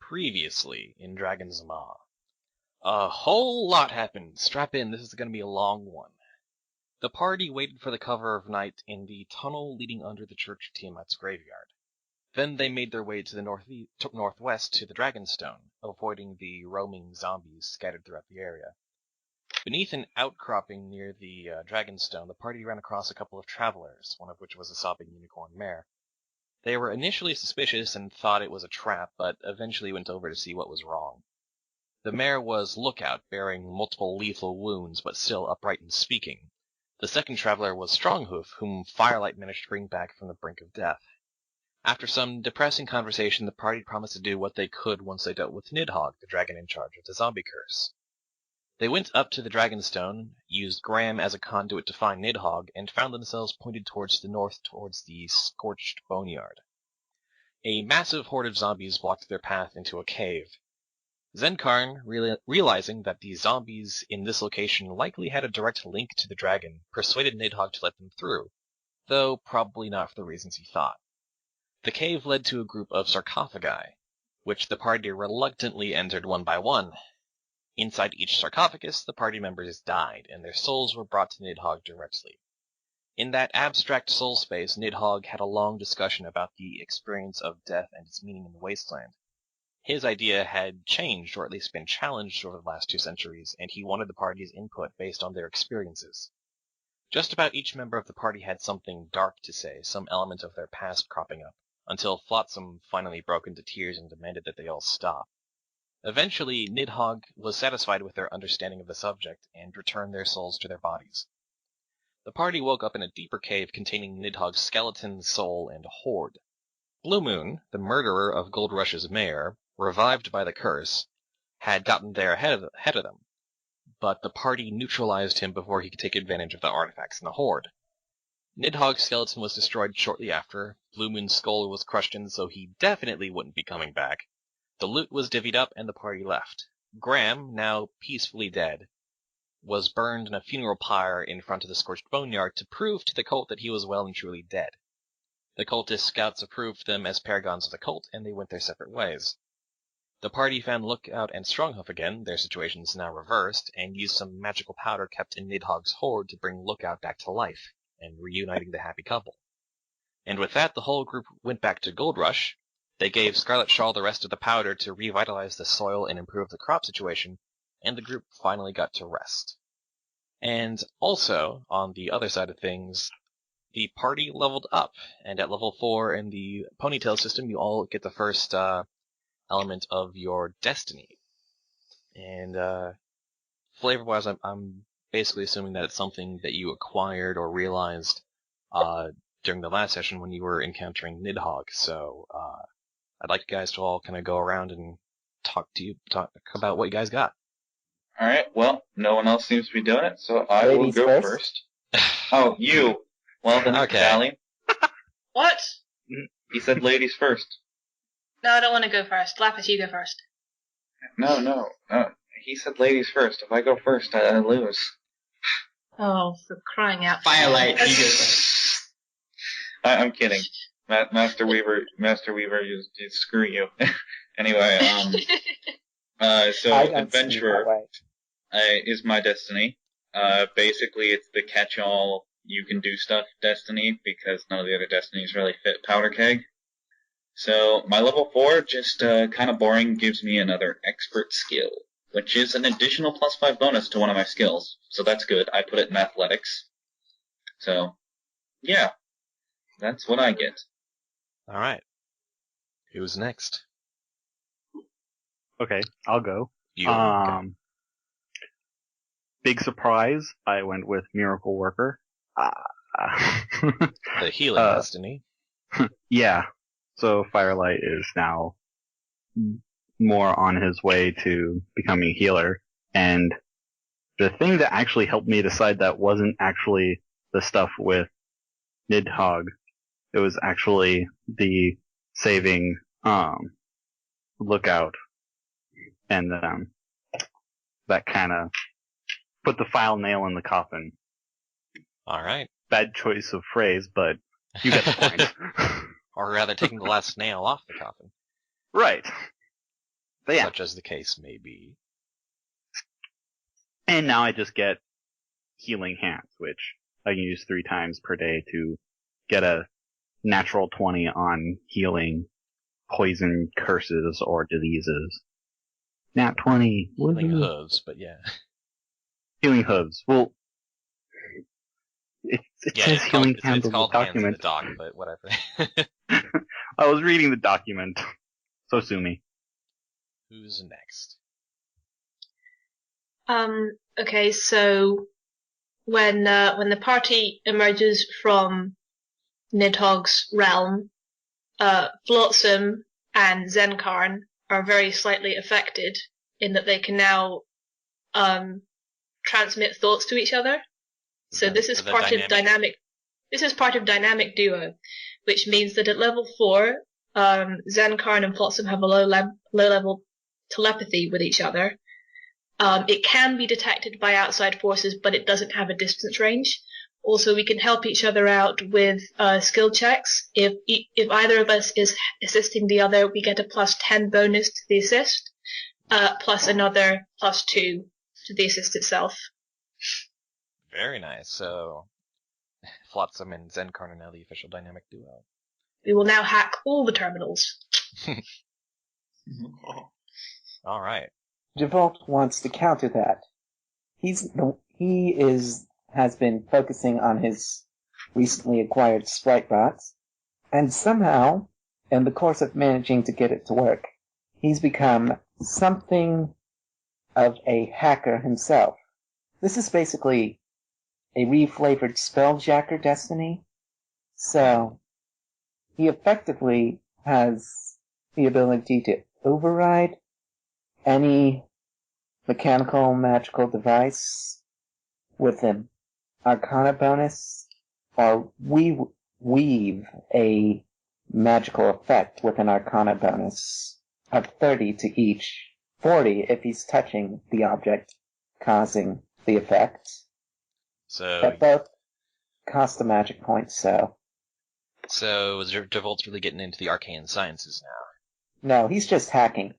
Previously in Dragon's Maw. A whole lot happened. Strap in, this is going to be a long one. The party waited for the cover of night in the tunnel leading under the Church of Tiamat's graveyard. Then they made their way to the northwest to the Dragonstone, avoiding the roaming zombies scattered throughout the area. Beneath an outcropping near the Dragonstone, the party ran across a couple of travelers, one of which was a sobbing unicorn mare. They were initially suspicious and thought it was a trap, but eventually went over to see what was wrong. The mare was Lookout, bearing multiple lethal wounds, but still upright and speaking. The second traveler was Stronghoof, whom Firelight managed to bring back from the brink of death. After some depressing conversation, the party promised to do what they could once they dealt with Nidhogg, the dragon in charge of the zombie curse. They went up to the Dragonstone, used Graham as a conduit to find Nidhogg, and found themselves pointed towards the north towards the scorched boneyard. A massive horde of zombies blocked their path into a cave. Zenkarn, realizing that the zombies in this location likely had a direct link to the dragon, persuaded Nidhogg to let them through, though probably not for the reasons he thought. The cave led to a group of sarcophagi, which the party reluctantly entered one by one. Inside each sarcophagus, the party members died, and their souls were brought to Nidhogg directly. In that abstract soul space, Nidhogg had a long discussion about the experience of death and its meaning in the wasteland. His idea had changed, or at least been challenged over the last 2 centuries, and he wanted the party's input based on their experiences. Just about each member of the party had something dark to say, some element of their past cropping up, until Flotsam finally broke into tears and demanded that they all stop. Eventually, Nidhogg was satisfied with their understanding of the subject and returned their souls to their bodies. The party woke up in a deeper cave containing Nidhogg's skeleton, soul, and hoard. Blue Moon, the murderer of Gold Rush's mayor, revived by the curse, had gotten there ahead of them, but the party neutralized him before he could take advantage of the artifacts in the hoard. Nidhogg's skeleton was destroyed shortly after, Blue Moon's skull was crushed in so he definitely wouldn't be coming back. The loot was divvied up and the party left. Graham, now peacefully dead, was burned in a funeral pyre in front of the scorched boneyard to prove to the cult that he was well and truly dead. The cultist scouts approved them as paragons of the cult, and they went their separate ways. The party found Lookout and Stronghoof again, their situations now reversed, and used some magical powder kept in Nidhogg's hoard to bring Lookout back to life, and reuniting the happy couple. And with that, the whole group went back to Gold Rush. They gave Scarlet Shawl the rest of the powder to revitalize the soil and improve the crop situation, and the group finally got to rest. And also, on the other side of things, the party leveled up, and at level 4 in the Ponytail system, you all get the first element of your destiny. And flavor-wise, I'm basically assuming that it's something that you acquired or realized during the last session when you were encountering Nidhogg. So I'd like you guys to all kind of go around and talk about what you guys got. All right. Well, no one else seems to be doing it, so I will go first. Oh, you. Well, then, okay. Sally. What? He said ladies first. No, I don't want to go first. Lapis, you go first. No. He said ladies first. If I go first, I lose. Oh, for crying out! Firelight, you go first. I'm kidding. Master Weaver, you screw you. Anyway, so Adventurer is my destiny. Basically, it's the catch-all, you can do stuff destiny, because none of the other destinies really fit Powder Keg. So, my level 4, just kind of boring, gives me another expert skill, which is an additional +5 bonus to one of my skills. So that's good. I put it in athletics. So, yeah. That's what I get. Alright. Who's next? Okay, I'll go. You. Okay. Big surprise, I went with Miracle Worker. The healing destiny. Yeah. So Firelight is now more on his way to becoming a healer. And the thing that actually helped me decide that wasn't actually the stuff with Nidhogg. It was actually the saving Lookout. And that kind of put the final nail in the coffin. Alright. Bad choice of phrase, but you get the point. Or rather, taking the last nail off the coffin. Right. But yeah. Such as the case may be. And now I just get healing hands, which I can use 3 times per day to get a natural 20 on healing poison, curses, or diseases. Nat 20. Healing hooves, but yeah. Healing hooves. Well, it says healing hands in the document. Hands in the doc, but whatever. I was reading the document. So sue me. Who's next? Okay, so when the party emerges from Nidhogg's realm, Flotsam and Zenkarn are very slightly affected in that they can now transmit thoughts to each other. So this is part of dynamic. This is part of dynamic duo, which means that at level 4, Zenkarn and Flotsam have a low level telepathy with each other. It can be detected by outside forces, but it doesn't have a distance range. Also, we can help each other out with skill checks. If either of us is assisting the other, we get a +10 bonus to the assist, plus another +2 to the assist itself. Very nice. So, Flotsam and Zenkarn are now the official dynamic duo. We will now hack all the terminals. All right. Devolt wants to counter that. He has been focusing on his recently acquired sprite box, and somehow, in the course of managing to get it to work, he's become something of a hacker himself. This is basically a reflavored spelljacker destiny, so he effectively has the ability to override any mechanical magical device with an arcana bonus, or weave a magical effect with an arcana bonus of 30 to each, 40 if he's touching the object causing the effect. So that both cost a magic point, so Devolt's really getting into the arcane sciences now. No, he's just hacking.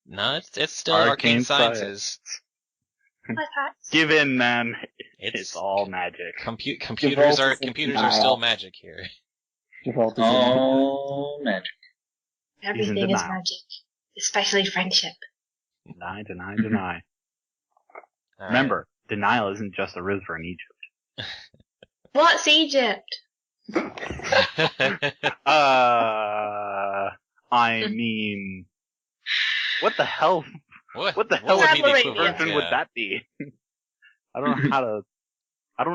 No, it's still arcane sciences. Give in, man. It's all magic. Computers are still magic here. All magic. Everything is magic, especially friendship. Deny. Remember, denial isn't just a river in Egypt. What's Egypt? I mean, what the hell? What the hell version would that be? I don't know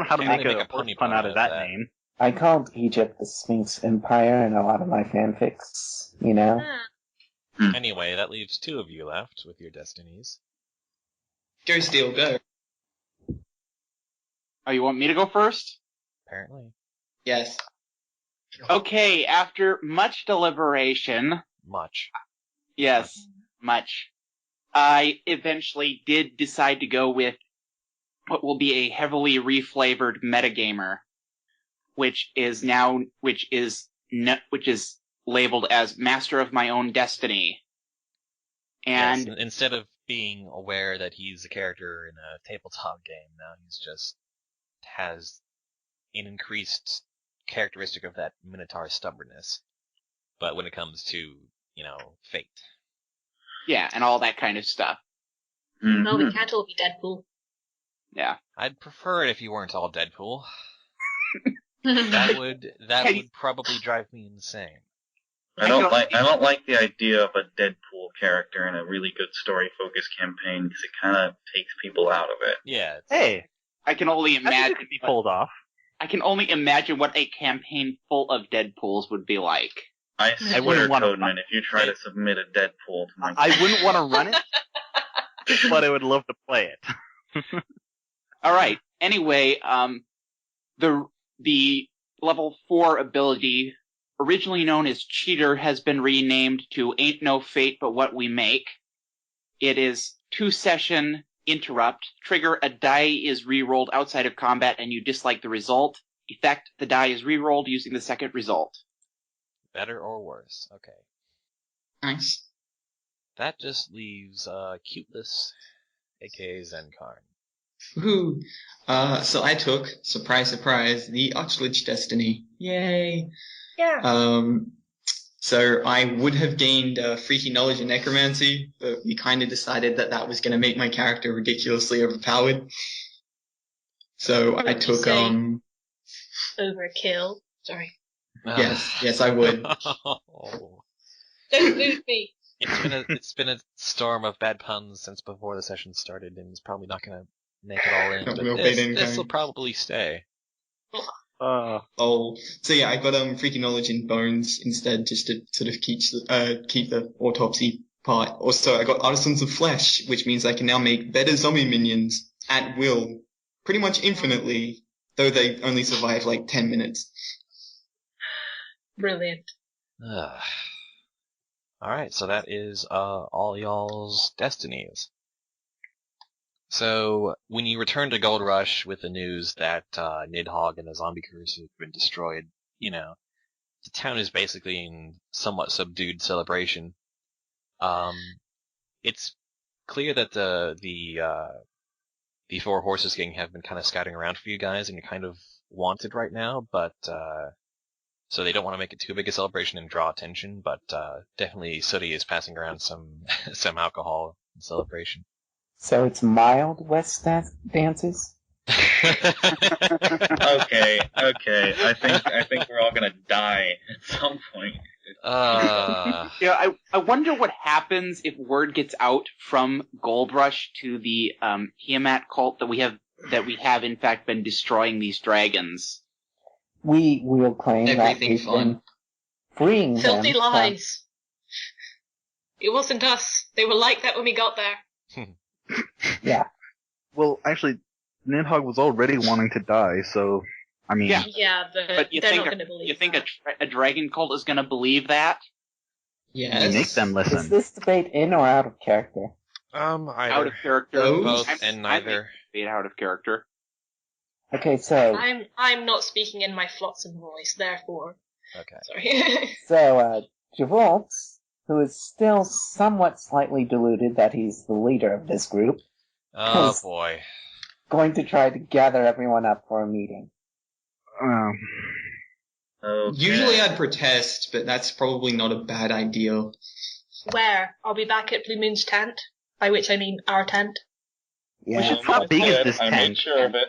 how to make a pun out of that name. I called Egypt the Sphinx Empire in a lot of my fanfics, you know? Anyway, that leaves 2 of you left with your destinies. Go, Steel, go. Oh, you want me to go first? Apparently. Yes. Okay, after much deliberation... Yes, much. I eventually did decide to go with what will be a heavily reflavored metagamer, which is labeled as Master of My Own Destiny. And yes, instead of being aware that he's a character in a tabletop game, now he's just has an increased characteristic of that Minotaur stubbornness. But when it comes to, fate. Yeah, and all that kind of stuff. Mm-hmm. No, we can't all be Deadpool. Yeah. I'd prefer it if you weren't all Deadpool. That would probably drive me insane. I don't like the idea of a Deadpool character in a really good story-focused campaign because it kind of takes people out of it. Yeah. Hey, I can only imagine it could be pulled off. I can only imagine what a campaign full of Deadpools would be like. I swear, Codeman, if you try to submit a Deadpool to my I wouldn't want to run it, but I would love to play it. Alright, anyway, the level 4 ability, originally known as Cheater, has been renamed to Ain't No Fate But What We Make. It is 2-session interrupt. Trigger, a die is re-rolled outside of combat and you dislike the result. Effect, the die is re-rolled using the second result. Better or worse? Okay. Nice. That just leaves Cuteless, aka Zenkarn. Woohoo! So I took, surprise, surprise, the Archlich Destiny. Yay! Yeah. So I would have gained freaky knowledge in necromancy, but we kind of decided that was going to make my character ridiculously overpowered. So I took overkill. Sorry. Yes, I would. Don't move me. It's been a storm of bad puns since before the session started, and it's probably not going to make it all in. But this will probably stay. So yeah, I got freaky knowledge in bones instead, just to sort of keep the autopsy part. Also, I got artisans of flesh, which means I can now make better zombie minions at will, pretty much infinitely, though they only survive like 10 minutes. Brilliant. Alright, so that is all y'all's destinies. So, when you return to Gold Rush with the news that Nidhogg and the zombie crews have been destroyed, the town is basically in somewhat subdued celebration. It's clear that the Four Horses gang have been kind of scouting around for you guys, and you're kind of wanted right now, but so they don't want to make it too big a celebration and draw attention, but definitely Sooty is passing around some alcohol in celebration. So it's mild West dances? Okay. I think we're all gonna die at some point. Yeah, I wonder what happens if word gets out from Gold Rush to the Tiamat cult that we have in fact been destroying these dragons. We will claim everything that we've been freeing them. Filthy lies. It wasn't us. They were like that when we got there. Yeah. Well, actually, Nidhogg was already wanting to die, so, I mean... Yeah, but they're not going to believe You think that. a dragon cult is going to believe that? Yes. Make them listen. Is this debate in or out of character? Either. Out of character. Both and neither. I'm out of character. Okay, so... I'm not speaking in my flotsam voice, therefore. Okay. Sorry. So, Javolts, who is still somewhat slightly deluded that he's the leader of this group, Oh boy. going to try to gather everyone up for a meeting. Okay. Usually I'd protest, but that's probably not a bad idea. Where? I'll be back at Blue Moon's tent, by which I mean our tent. Yeah. How big is this I tent? made sure of it.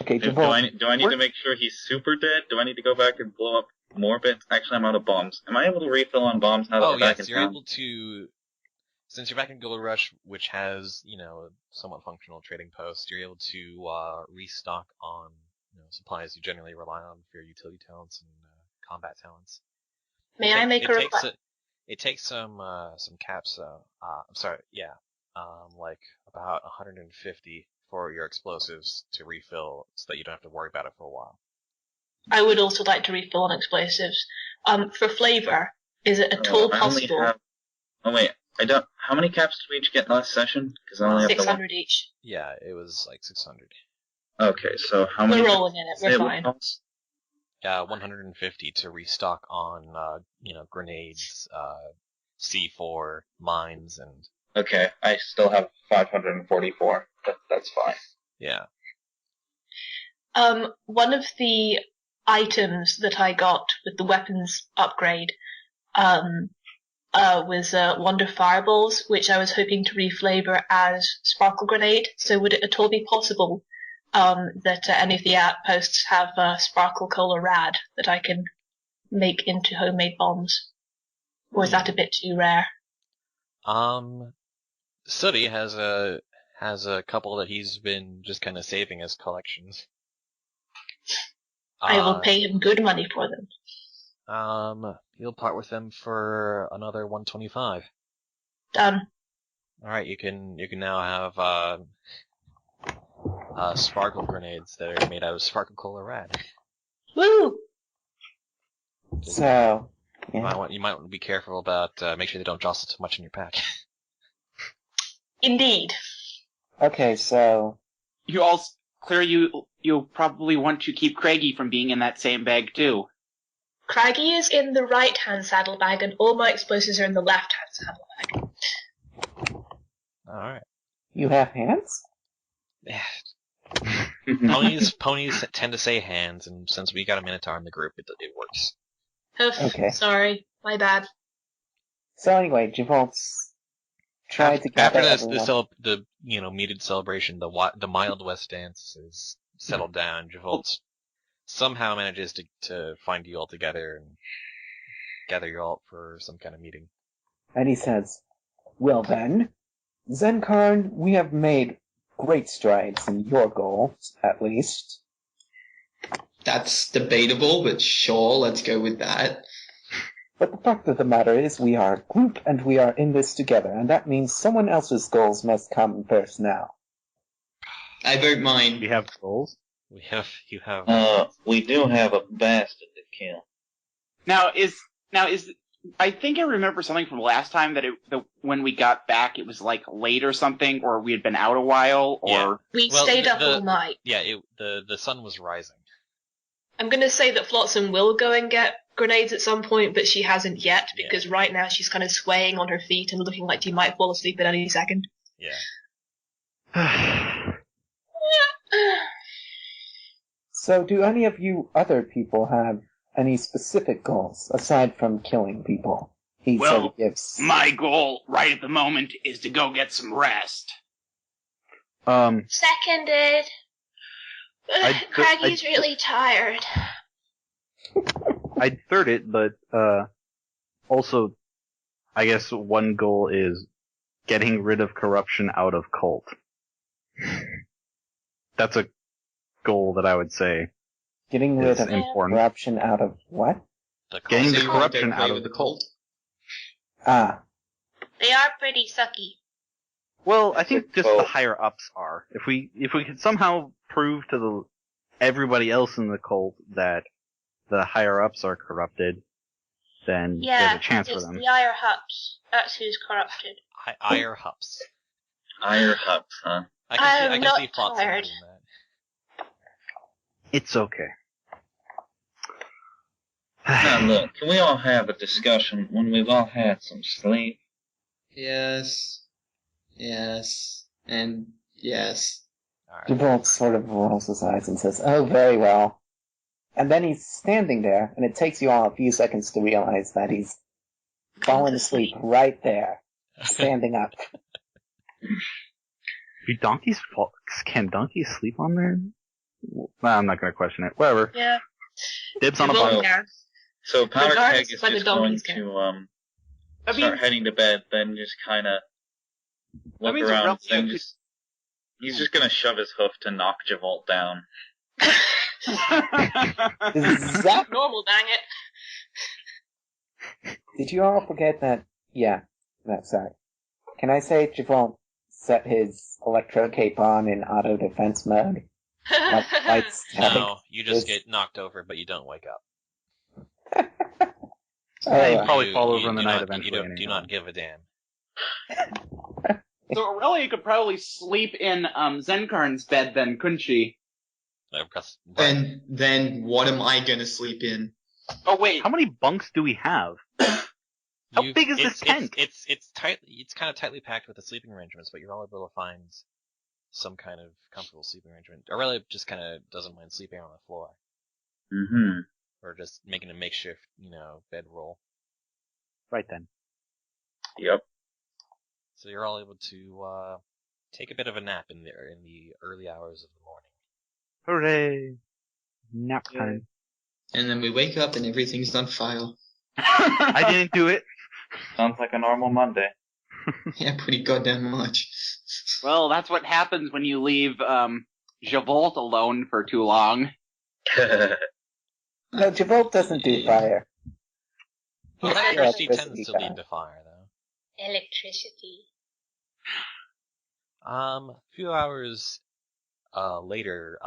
Okay, Do I need to make sure he's super dead? Do I need to go back and blow up more bits? Actually, I'm out of bombs. Am I able to refill on bombs now that we're back in you're town? able to... Since you're back in Gold Rush, which has, a somewhat functional trading post, you're able to restock on supplies you generally rely on for your utility talents and combat talents. May I make a request? It takes some caps, though. I'm sorry, yeah. Like about 150 for your explosives to refill so that you don't have to worry about it for a while. I would also like to refill on explosives. For flavor, is it at all possible? How many caps did we each get last session? Because I only have 600 each. Yeah, it was like 600. Okay, so how many? We're rolling in it. We're fine. 150 to restock on, grenades, C4, mines, and... Okay, I still have 544. That's fine. Yeah. One of the items that I got with the weapons upgrade, was Wonder Fireballs, which I was hoping to reflavor as Sparkle Grenade. So would it at all be possible that any of the outposts have Sparkle Cola Rad that I can make into homemade bombs? Or is that a bit too rare? Sooty has a couple that he's been just kind of saving as collections. I will pay him good money for them. You'll part with them for another 125. Done. Alright, you can now have, sparkle grenades that are made out of Sparkle Cola Rad. Woo! So, yeah. You might want to be careful about, make sure they don't jostle too much in your pack. Indeed. Okay, so... You'll probably want to keep Craigie from being in that same bag, too. Craggy is in the right-hand saddlebag, and all my explosives are in the left-hand saddlebag. Alright. You have hands? Ponies tend to say hands, and since we got a Minotaur in the group, it works. Okay. Sorry, my bad. So anyway, Javolt's tried to gather after the muted celebration, the Mild West dance is settled down. Javolt somehow manages to find you all together and gather you all for some kind of meeting. And he says, "Well then, Zenkarn, we have made great strides in your goals, at least." That's debatable, but sure, let's go with that. But the fact of the matter is we are a group and we are in this together, and that means someone else's goals must come first now. I vote mine. We have goals? You have... we do have a bastard to kill. Now is I think I remember something from last time that when we got back it was like late or something, or we had been out a while, or... Yeah. We stayed up all night. Yeah, the sun was rising. I'm gonna say that Flotsam will go and get grenades at some point, but she hasn't yet, because right now she's kind of swaying on her feet and looking like she might fall asleep at any second. Yeah. So do any of you other people have any specific goals, aside from killing people? He sort of gives... my goal right at the moment is to go get some rest. Seconded. Craggy's really tired. I'd third it, but also, I guess one goal is getting rid of corruption out of cult. That's a goal that I would say getting rid of important. Corruption out of what? Getting the corruption out of the cult. Ah. They are pretty sucky. Well, I think just the higher ups are. If we could somehow prove to everybody else in the cult that the higher ups are corrupted, then there's a chance for them. Yeah, the Ire Hups. That's who's corrupted. Ire Hups. Ire Hups, huh? I can see Flotsam doing that. It's okay. Now look, can we all have a discussion when we've all had some sleep? Yes, and yes. Javolt sort of rolls his eyes and says, "Oh, very well." And then he's standing there, and it takes you all a few seconds to realize that he's fallen asleep right there, standing up. Can donkeys sleep on there? Well, I'm not going to question it. Whatever. Yeah. Dibs on a bunk. So Powder Keg is just going to start heading to bed, then just kind of look around, then he's just going to shove his hoof to knock Javolt down. Is that normal, dang it? Did you all forget that? Yeah, that's right. Can I say Javolt set his electro cape on in auto defense mode? No, you just get knocked over, but you don't wake up. You probably fall over in the night eventually. You do not give a damn. So Aurelia could probably sleep in Zenkarn's bed then, couldn't she? And then what am I gonna sleep in? Oh wait, how many bunks do we have? How big is this tent? It's tight. It's kind of tightly packed with the sleeping arrangements, but you're all able to find some kind of comfortable sleeping arrangement. Aurelia just kind of doesn't mind sleeping on the floor. Mm-hmm. Or just making a makeshift, bedroll. Right then. Yep. So you're all able to take a bit of a nap in the early hours of the morning. Hooray! Nap time. And then we wake up and everything's on fire. I didn't do it. Sounds like a normal Monday. Yeah, pretty goddamn much. Well, that's what happens when you leave Javolt alone for too long. No, Javolt doesn't do fire. Well, electricity tends to lead to fire, though. Electricity. A few hours later,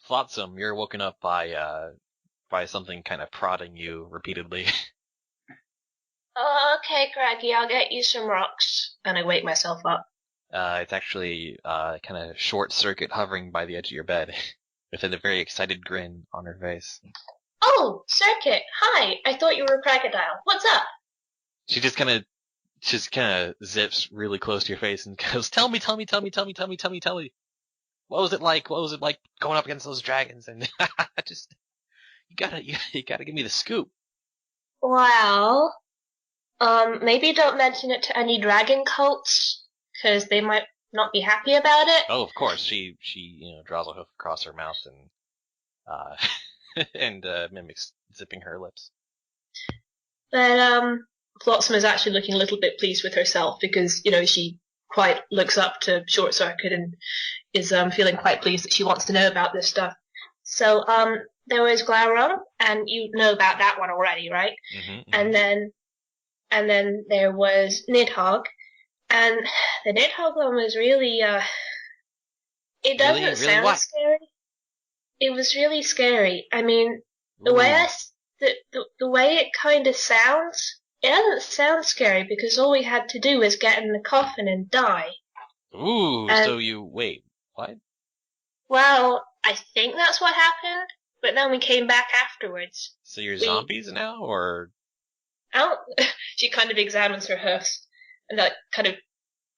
Flotsam, you're woken up by something kind of prodding you repeatedly. Oh, okay, Craggy, I'll get you some rocks. And I wake myself up. It's actually kind of short circuit hovering by the edge of your bed, with a very excited grin on her face. Oh, Circuit, hi, I thought you were a crocodile. What's up? She just kind of zips really close to your face and goes, tell me. What was it like? What was it like going up against those dragons? And just, you gotta give me the scoop. Well, maybe don't mention it to any dragon cults, because they might not be happy about it. Oh, of course. She draws a hoof across her mouth and, and mimics zipping her lips. But, Flotsam is actually looking a little bit pleased with herself because, she quite looks up to Short Circuit and is, feeling quite pleased that she wants to know about this stuff. So, there was Glaurung, and you know about that one already, right? Mm-hmm. And then there was Nidhogg, and the Nidhogg one was really, it doesn't sound what? scary. It was really scary. I mean, the way the way it kind of sounds, it doesn't sound scary because all we had to do was get in the coffin and die. Ooh, so wait, what? Well, I think that's what happened, but then we came back afterwards. So you're zombies now, or? She kind of examines her hoofs and kind of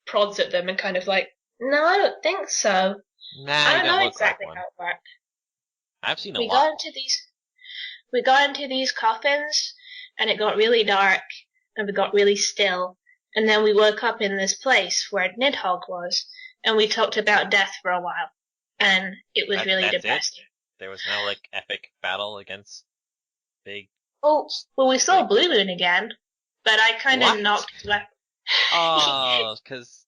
prods at them and kind of like, no, I don't think so. Nah, I don't know exactly how it worked. I've seen a lot. We got into these coffins, and it got really dark, and we got really still, and then we woke up in this place where Nidhogg was, and we talked about death for a while, and it was really depressing. There was no, epic battle against big... Oh, well, we saw Blue Moon again, but I kind of knocked left. Oh, cause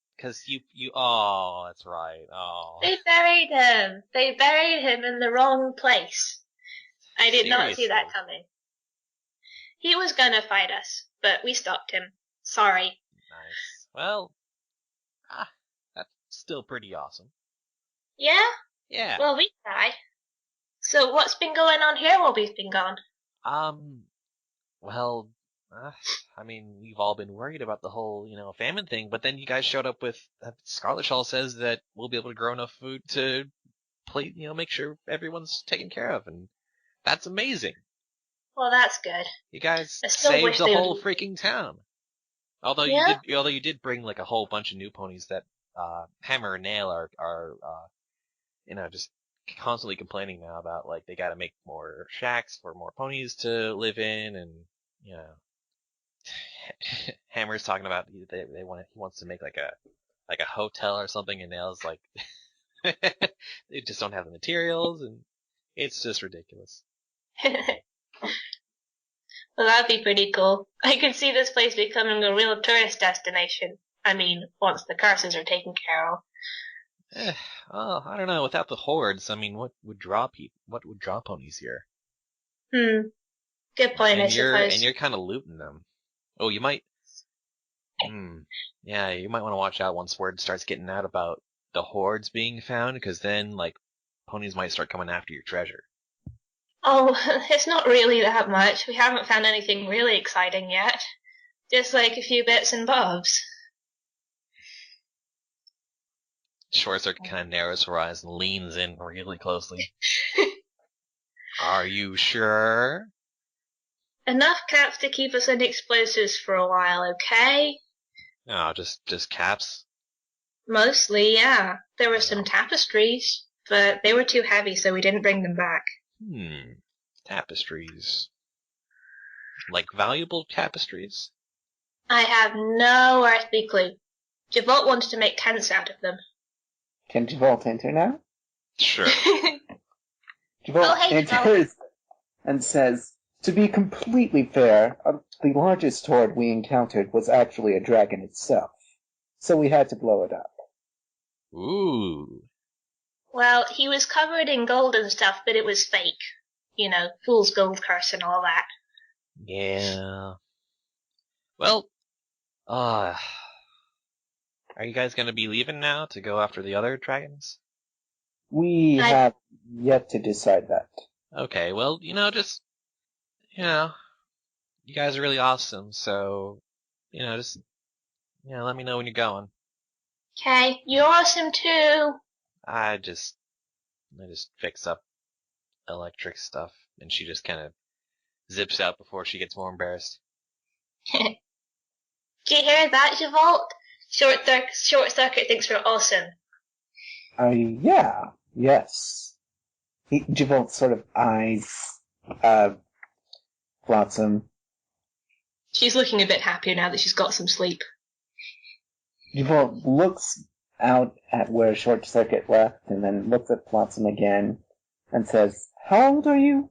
oh, that's right, oh. They buried him in the wrong place. I did not see that coming. He was gonna fight us, but we stopped him. Sorry. Nice. Well, that's still pretty awesome. Yeah? Yeah. Well, we tried. So what's been going on here while we've been gone? Well, we've all been worried about the whole, famine thing, but then you guys showed up with, Scarlet Shawl says that we'll be able to grow enough food to make sure everyone's taken care of, and that's amazing. Well, that's good. You guys saved the whole freaking town. Although you did bring a whole bunch of new ponies that Hammer and Nail are just constantly complaining now about they got to make more shacks for more ponies to live in, and Hammer's talking about he wants to make a hotel or something, and Nail's they just don't have the materials, and it's just ridiculous. Well, that'd be pretty cool. I could see this place becoming a real tourist destination. I mean, once the curses are taken care of. Well, I don't know. Without the hordes, what would draw ponies here? Good point, I suppose. And you're kind of looting them. Oh, you might. Yeah, you might want to watch out once word starts getting out about the hordes being found, because then ponies might start coming after your treasure. Oh, it's not really that much. We haven't found anything really exciting yet. Just a few bits and bobs. Short Circuit kind of narrows her eyes and leans in really closely. Are you sure? Enough caps to keep us in explosives for a while, okay? Oh, just caps? Mostly, yeah. There were some tapestries, but they were too heavy, so we didn't bring them back. Tapestries. Valuable tapestries? I have no earthly clue. Javolt wanted to make tents out of them. Can Javolt enter now? Sure. Javolt enters and says, to be completely fair, the largest horde we encountered was actually a dragon itself, so we had to blow it up. Ooh. Well, he was covered in gold and stuff, but it was fake. Fool's gold curse and all that. Yeah. Well, are you guys gonna be leaving now to go after the other dragons? We have yet to decide that. Okay, well, you guys are really awesome, so, just, let me know when you're going. Okay, you're awesome too. I just fix up electric stuff, and she just kind of zips out before she gets more embarrassed. Do you hear that, Javolt? Short Circuit thinks we're awesome. Yeah, yes. Javolt sort of eyes, Flotsam. She's looking a bit happier now that she's got some sleep. Javolt looks out at where Short Circuit left and then looks at Flotsam again and says, "How old are you?"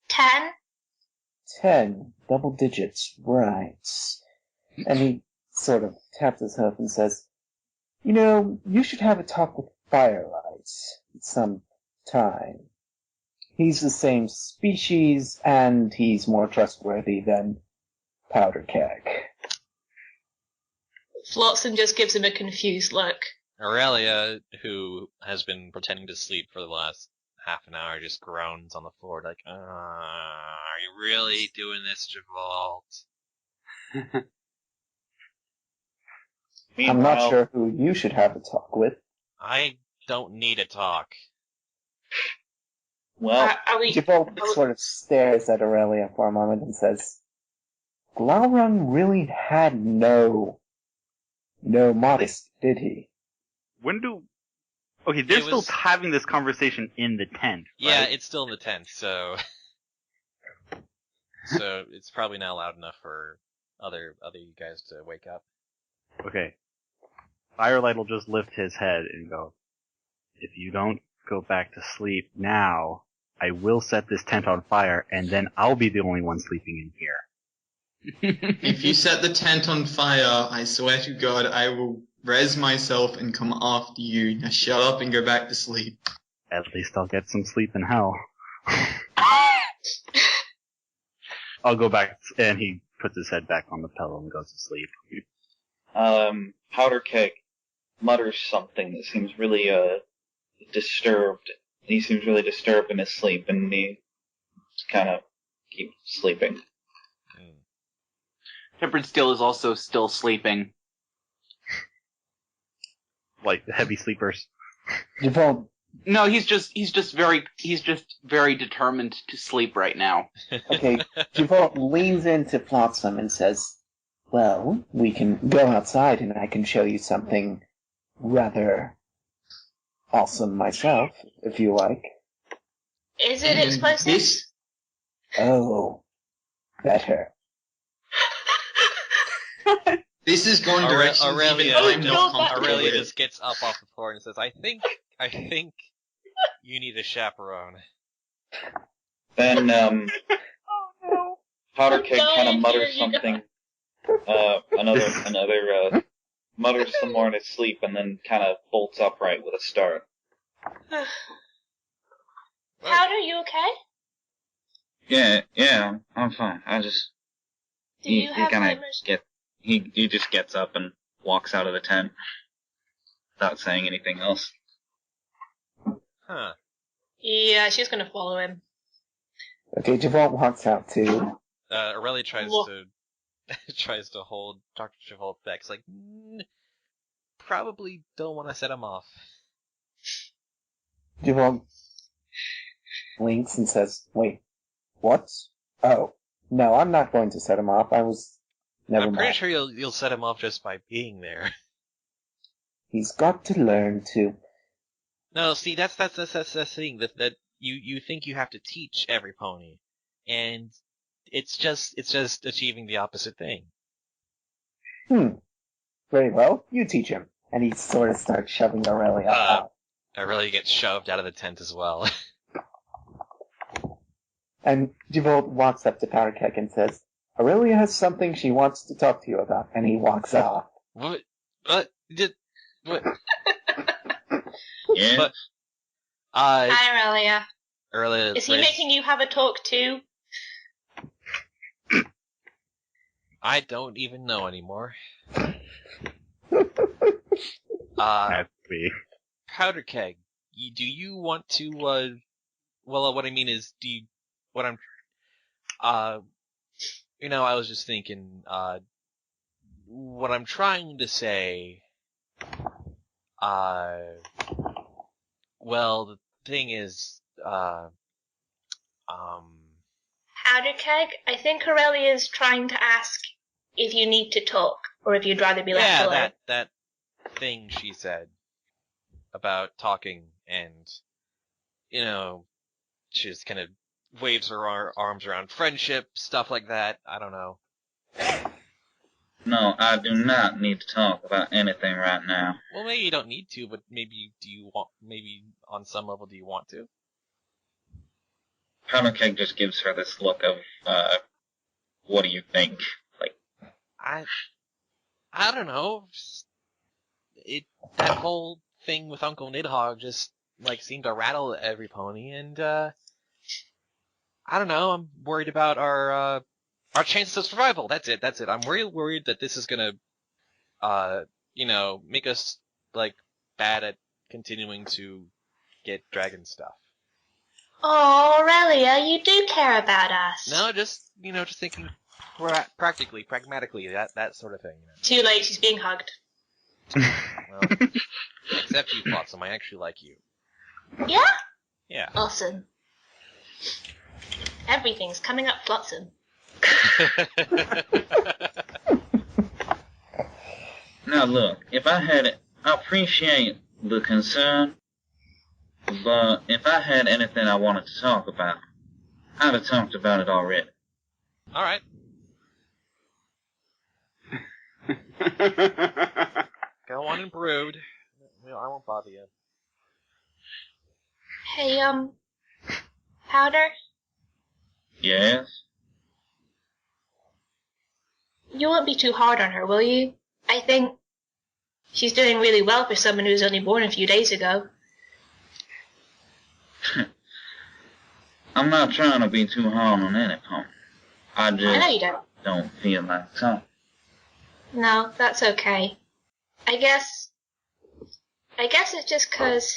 10. 10. Double digits. Right. And he sort of taps his hoof and says, you should have a talk with Firelight some time. He's the same species, and he's more trustworthy than Powder Keg. Flotsam just gives him a confused look. Aurelia, who has been pretending to sleep for the last half an hour, just groans on the floor like, are you really doing this, Javolt? I'm not sure who you should have a talk with. I don't need a talk. Well, Javolt sort of stares at Aurelia for a moment and says, Glaurung really had no modesty, did he? Okay, they're still having this conversation in the tent, right? Yeah, it's still in the tent, so it's probably not loud enough for other you guys to wake up. Okay. Firelight will just lift his head and go, if you don't go back to sleep now, I will set this tent on fire, and then I'll be the only one sleeping in here. If you set the tent on fire, I swear to God, I will res myself and come after you. Now shut up and go back to sleep. At least I'll get some sleep in hell. I'll go back, and he puts his head back on the pillow and goes to sleep. Powder Keg mutters something that seems really, disturbed. He seems really disturbed in his sleep, and he just kind of keeps sleeping. Tempered Steel is also still sleeping. Like the heavy sleepers. Javolt. No, he's just very determined to sleep right now. Okay, Javolt leans into Flotsam and says, well, we can go outside and I can show you something rather awesome myself, if you like. Is it explosive? Oh, better. This is going directions Aurelia just gets up off the floor and says, I think you need a chaperone. Then, Oh no. Powder Keg kind of mutters something, mutters some more in his sleep, and then kind of bolts upright with a start. Powder, you okay? Yeah, I'm fine. Do you have glimmers? He just gets up and walks out of the tent without saying anything else. Huh. Yeah, she's gonna follow him. Okay, Javolt walks out too. Aurelia tries to hold Dr. Javolt back. It's like, probably don't want to set him off. Javolt blinks and says, wait, what? Oh, no, I'm not going to set him off. Never mind. I'm pretty sure you'll set him off just by being there. He's got to learn to. No, see, that's the thing that you think you have to teach every pony, and it's just achieving the opposite thing. Very well, you teach him. And he sort of starts shoving Aurelia out. Aurelia gets shoved out of the tent as well. And Javolt walks up to Powder Keg and says, Aurelia has something she wants to talk to you about, and he walks off. What? Yeah. But, Hi, Aurelia. Aurelia. Is he making you have a talk too? I don't even know anymore. Powder Keg, do you want to, well, what I mean is, I was just thinking, what I'm trying to say, well, the thing is, How Powder Keg, I think Aurelia is trying to ask if you need to talk, or if you'd rather be left alone. Yeah, that thing she said about talking, and, you know, she just kind of waves her arms around friendship, stuff like that. I don't know. No, I do not need to talk about anything right now. Well, maybe you don't need to, but maybe on some level do you want to? Powder Keg just gives her this look of, what do you think? Like, I don't know. That whole thing with Uncle Nidhogg just, like, seemed to rattle every pony, and, I don't know, I'm worried about our chances of survival. That's it. I'm worried that this is gonna, make us, like, bad at continuing to get dragon stuff. Oh, Aurelia, you do care about us. No, just thinking practically, pragmatically, that sort of thing. Too late, she's being hugged. Well, except you, Flotsam, I actually like you. Yeah? Yeah. Awesome. Everything's coming up Flotsam. now look, I appreciate the concern, but if I had anything I wanted to talk about, I'd have talked about it already. Alright. Go on and brood. I won't bother you. Hey, Powder? Yes? You won't be too hard on her, will you? I think she's doing really well for someone who was only born a few days ago. I'm not trying to be too hard on any pony. I just I know you don't feel like talking. No, that's okay. I guess it's just 'cause,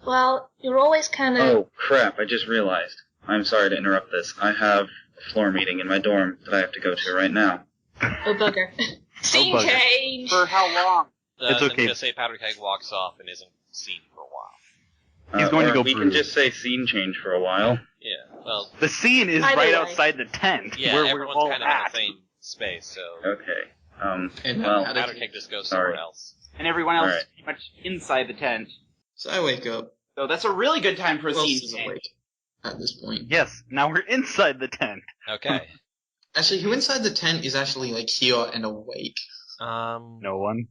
well, you're always kind of... Oh, crap, I just realized. I'm sorry to interrupt this. I have a floor meeting in my dorm that I have to go to right now. Oh, bugger. Scene change! For how long? It's okay. I'm gonna say Powder Keg walks off and isn't seen for a while. He's going to go we can just say scene change for a while. Yeah, well... The scene is right outside the tent. Yeah, where everyone's we're all kind of in the same space, so... Okay. Powder Keg just goes somewhere else. And everyone else Right. is pretty much inside the tent. So I wake up. So that's a really good time for a Who else scene is change. awake at this point? Yes, now we're inside the tent. Okay. Actually, who inside the tent is actually, like, here and awake? No one.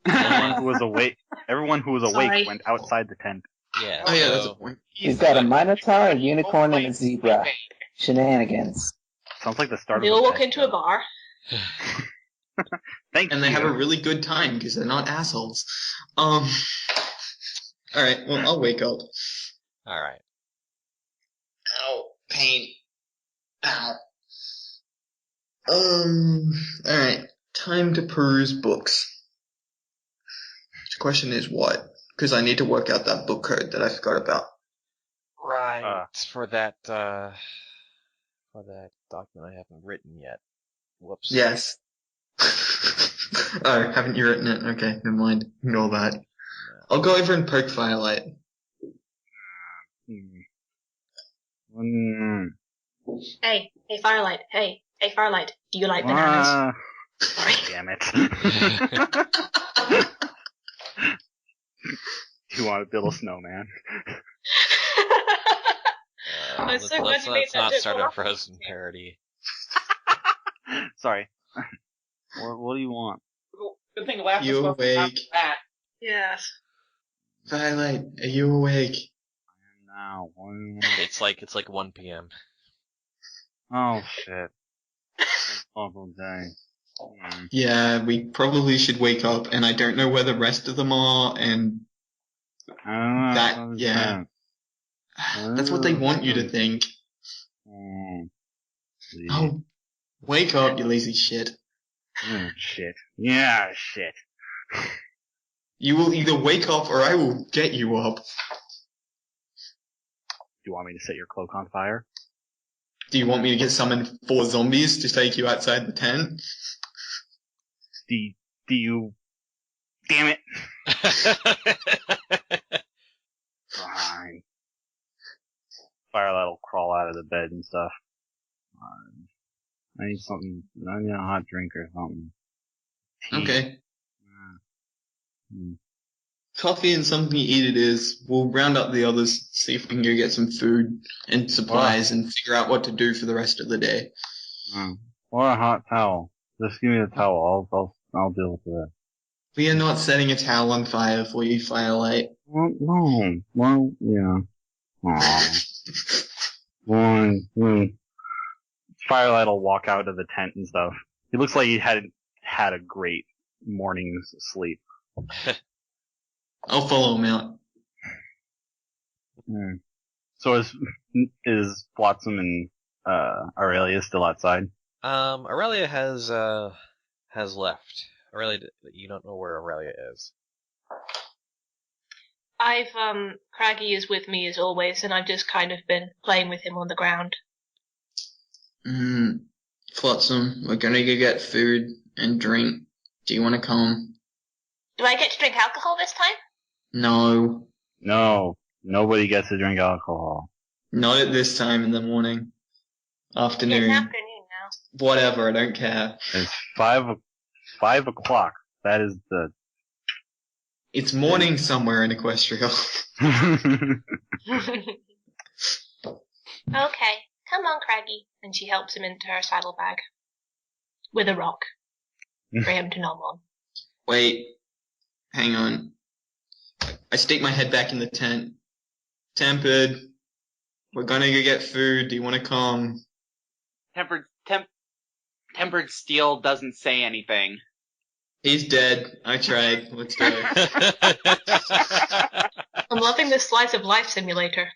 Everyone who was awake. Everyone who was awake Sorry. went outside the tent. Yeah. Oh yeah, so- that's a point. You've got a Minotaur, a Unicorn, and a Zebra. Shenanigans. Sounds like the start They of all a walk into a bar. Thank you. And they have a really good time because they're not assholes. Alright, well, I'll wake up. Alright. Ow, pain. Ow. Alright, time to peruse books. The question is what? Because I need to work out that book code that I forgot about. Right. For that document I haven't written yet. Whoops. Yes. Oh, haven't you written it? Okay, never mind. Ignore that. I'll go over and poke Firelight. Hey, Firelight. Hey, Firelight. Do you like bananas? Sorry. Damn it. You want to build a snowman? I'm so glad let's you made that not joke. start a Frozen parody. Sorry. What do you want? Good thing last You was awake? that. Yes. Firelight, are you awake? Now. It's like 1 p.m. Oh shit. Awful day. Yeah, we probably should wake up, and I don't know where the rest of them are, and yeah. That's what they want you to think. Oh, wake up, you lazy shit. Shit. Yeah, shit. You will either wake up or I will get you up. Do you want me to set your cloak on fire? Do you want me to get summoned 4 zombies to take you outside the tent? Do you... Damn it. Fine. Firelight will crawl out of the bed and stuff. I need something. I need a hot drink or something. Tea. Okay. Mm. Coffee and something to eat it is. We'll round up the others, see if we can go get some food and supplies and figure out what to do for the rest of the day. Or a hot towel. Just give me the towel. I'll deal with it. We are not setting a towel on fire for you, Firelight. Well, no. Well, yeah. Firelight will walk out of the tent and stuff. He looks like he hadn't had a great morning's sleep. I'll follow him out. So is Flotsam and Aurelia still outside? Aurelia has left. Aurelia, you don't know where Aurelia is. Craggy is with me as always, and I've just kind of been playing with him on the ground. Flotsam, we're gonna go get food and drink. Do you want to come? Do I get to drink alcohol this time? No. No. Nobody gets to drink alcohol. Not at this time in the morning. Afternoon. It's afternoon now. Whatever, I don't care. It's 5 o'clock. That is the... It's morning somewhere in Equestria. Okay, come on, Craggy. And she helps him into her saddlebag. With a rock. For him to nom on. Wait. Hang on. I stick my head back in the tent. Tempered. We're gonna go get food. Do you want to come? Tempered Steel doesn't say anything. He's dead. I tried. Let's go. I'm loving this slice of life simulator.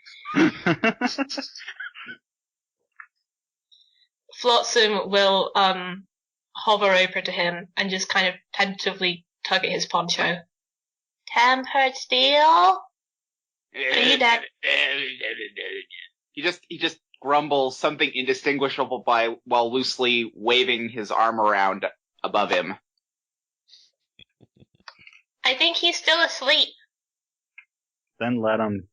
Flotsam will hover over to him and just kind of tentatively tug at his poncho. Tempered Steel? Are you dead? He just grumbles something indistinguishable while loosely waving his arm around above him. I think he's still asleep. Then let him.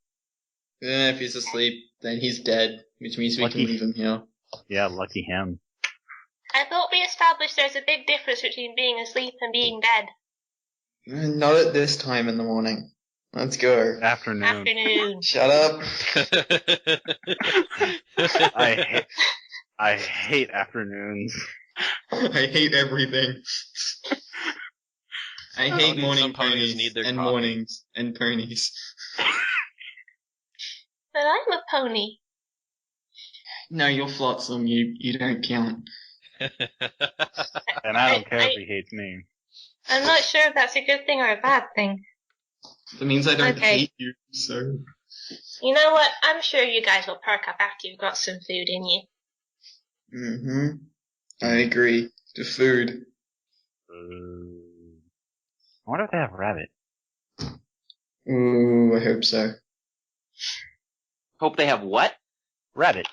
If he's asleep, then he's dead, which means we can leave him here. Yeah, lucky him. I thought we established there's a big difference between being asleep and being dead. Not at this time in the morning. Let's go. Afternoon. Shut up. I hate afternoons. I hate everything. I hate morning ponies and coffee. mornings and ponies. But I'm a pony. No, you're Flotsam. You don't count. And I don't care if he hates me. I'm not sure if that's a good thing or a bad thing. That means I don't hate you, so... You know what? I'm sure you guys will perk up after you've got some food in you. Mm-hmm. I agree. The food. I wonder if they have rabbit. Ooh, I hope so. Hope they have what? Rabbit.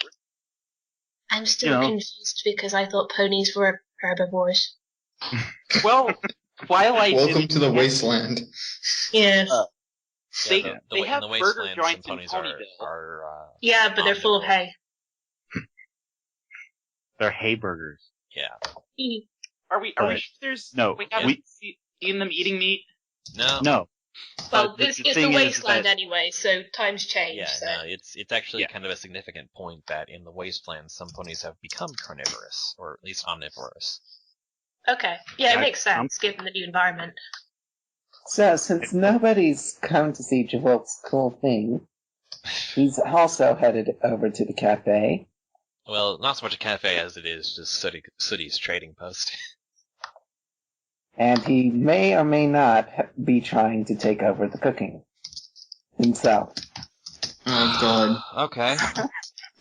I'm still confused because I thought ponies were herbivores. Well, Twilight. Welcome to the wasteland. Yes. They in have the burger wasteland, joints some in ponies Ponyville. are Yeah, but they're full of hay. They're hay burgers. Yeah. Are we sure there's... No, we haven't seen them eating meat? No. Well, it's the wasteland anyway, so times change. Yeah, so. no, it's actually kind of a significant point that in the wasteland, some ponies have become carnivorous, or at least omnivorous. Okay. Yeah, it makes sense, given the new environment. So, since nobody's come to see Javolt's cool thing, he's also headed over to the cafe. Well, not so much a cafe as it is just Sooty's trading post. And he may or may not be trying to take over the cooking himself. Oh, God. Okay.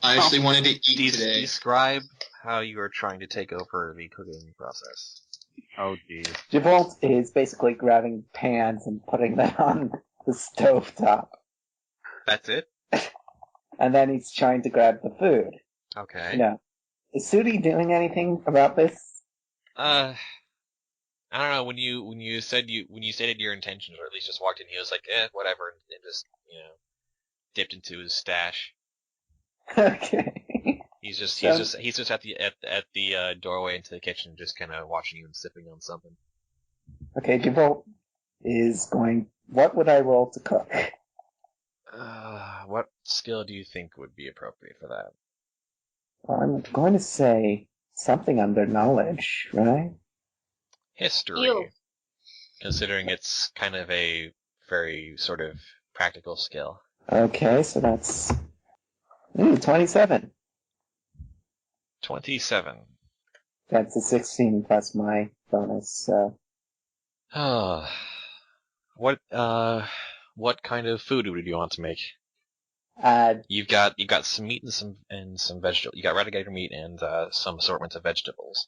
I actually wanted to eat today. Describe how you are trying to take over the cooking process. Oh, geez. Javolt is basically grabbing pans and putting them on the stovetop. That's it? And then he's trying to grab the food. Okay. You know, is Sooty doing anything about this? I don't know. When you stated your intentions, or at least just walked in, he was like, whatever, and just dipped into his stash. Okay. He's just at the doorway into the kitchen, just kind of watching you and sipping on something. Okay, Javolt is going. What would I roll to cook? What skill do you think would be appropriate for that? Well, I'm going to say something under knowledge, right? History. Ew. Considering it's kind of a very sort of practical skill. Okay, so that's 27. 27. That's a 16 plus my bonus, so... What kind of food would you want to make? You've got some meat and some vegetables. You got relegator meat and some assortment of vegetables.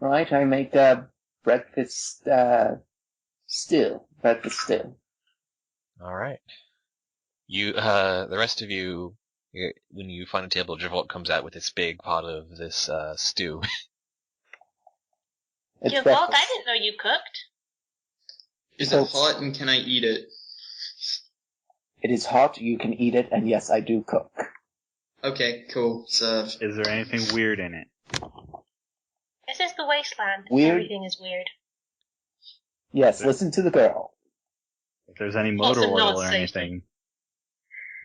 Right, I make breakfast stew. Breakfast stew. All right. The rest of you, when you find a table, Javolt comes out with this big pot of this stew. Javolt, I didn't know you cooked. Is it hot and can I eat it? It is hot, you can eat it, and yes, I do cook. Okay, cool. Served. Is there anything weird in it? This is the wasteland. Weird? Everything is weird. Yes, listen to the girl. If there's any motor Also oil not or safety. anything.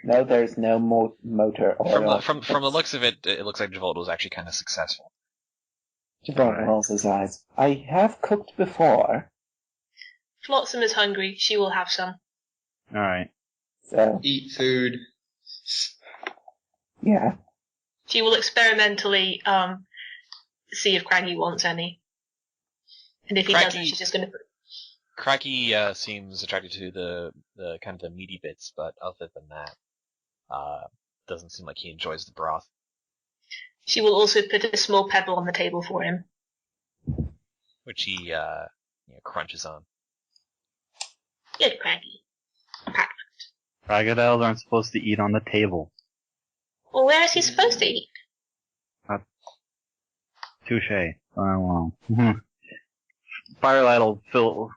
No, there's no motor oil. From the looks of it, it looks like Javolt was actually kind of successful. Javolt rolls his eyes. I have cooked before. Flotsam is hungry. She will have some. Alright. So, Eat food. yeah. She will experimentally see if Craggy wants any. And if he doesn't, she's just going to... Cracky seems attracted to the kind of the meaty bits, but other than that, doesn't seem like he enjoys the broth. She will also put a small pebble on the table for him. Which he crunches on. Good, Craggy. Crocodiles aren't supposed to eat on the table. Well, where is he supposed to eat? Touche. Well. Firelight will fill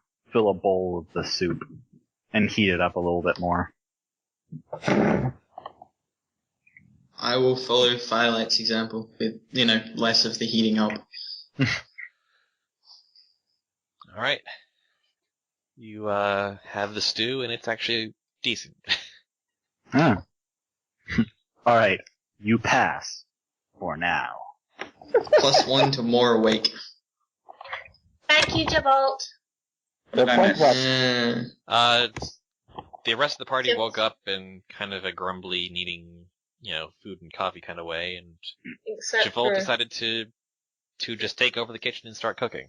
a bowl of the soup and heat it up a little bit more. I will follow Firelight's example with, less of the heating up. Alright. You have the stew, and it's actually decent. Huh. Alright, you pass. For now. +1 to more awake. Thank you, Javolt. The point was, The rest of the party woke up in kind of a grumbly, needing, food and coffee kind of way, and Javolt decided to just take over the kitchen and start cooking.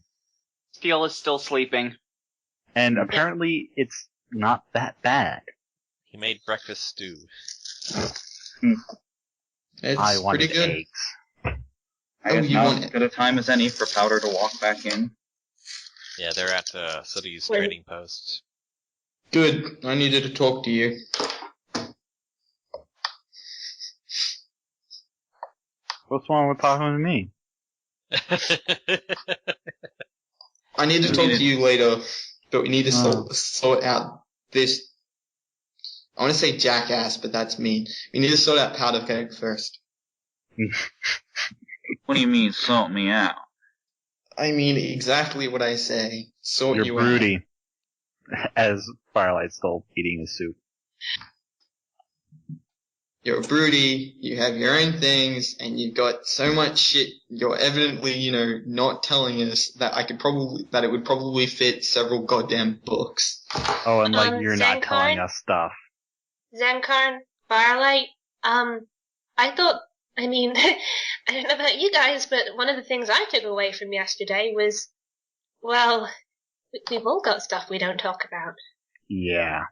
Steel is still sleeping. And apparently it's not that bad. He made breakfast stew. It's I wanted pretty good. eggs. I guess now as good a time as any for Powder to walk back in. Yeah, they're at Sooty's trading post. Good. I needed to talk to you. What's wrong with talking to me? I need to talk to you later, but we need to sort out this. I want to say jackass, but that's mean. We need to sort out Powder Keg first. What do you mean, sort me out? I mean exactly what I say. Sort You're you broody. As Firelight's still eating his soup. You're broody, you have your own things, and you've got so much shit you're evidently, not telling us that that it would probably fit several goddamn books. Oh, and you're not telling us stuff. Zankarn, Firelight, I don't know about you guys, but one of the things I took away from yesterday was, well, we've all got stuff we don't talk about. Yeah.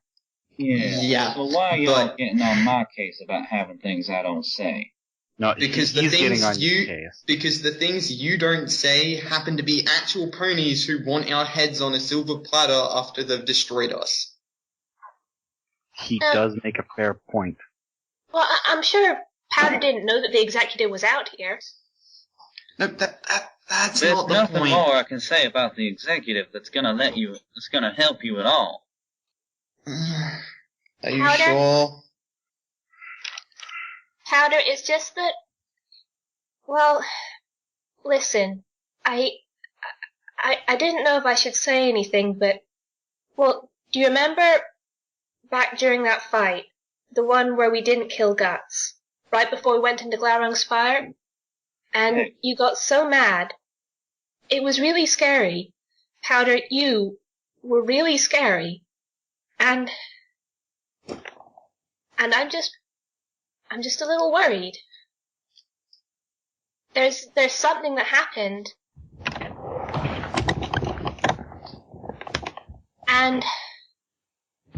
Yeah. So why are you all getting on my case about having things I don't say? No, because he's getting on your case. Because the things you don't say happen to be actual ponies who want our heads on a silver platter after they've destroyed us. He does make a fair point. Well, I'm sure Powder didn't know that the executive was out here. No, that's There's not the nothing point. more I can say about the executive that's gonna help you at all. Are you Powder? sure? Powder, it's just that, well, listen, I didn't know if I should say anything, but, well, do you remember back during that fight, the one where we didn't kill Guts, right before we went into Glarung's fire? And you got so mad. It was really scary. Powder, you were really scary. And I'm just a little worried. There's something that happened. And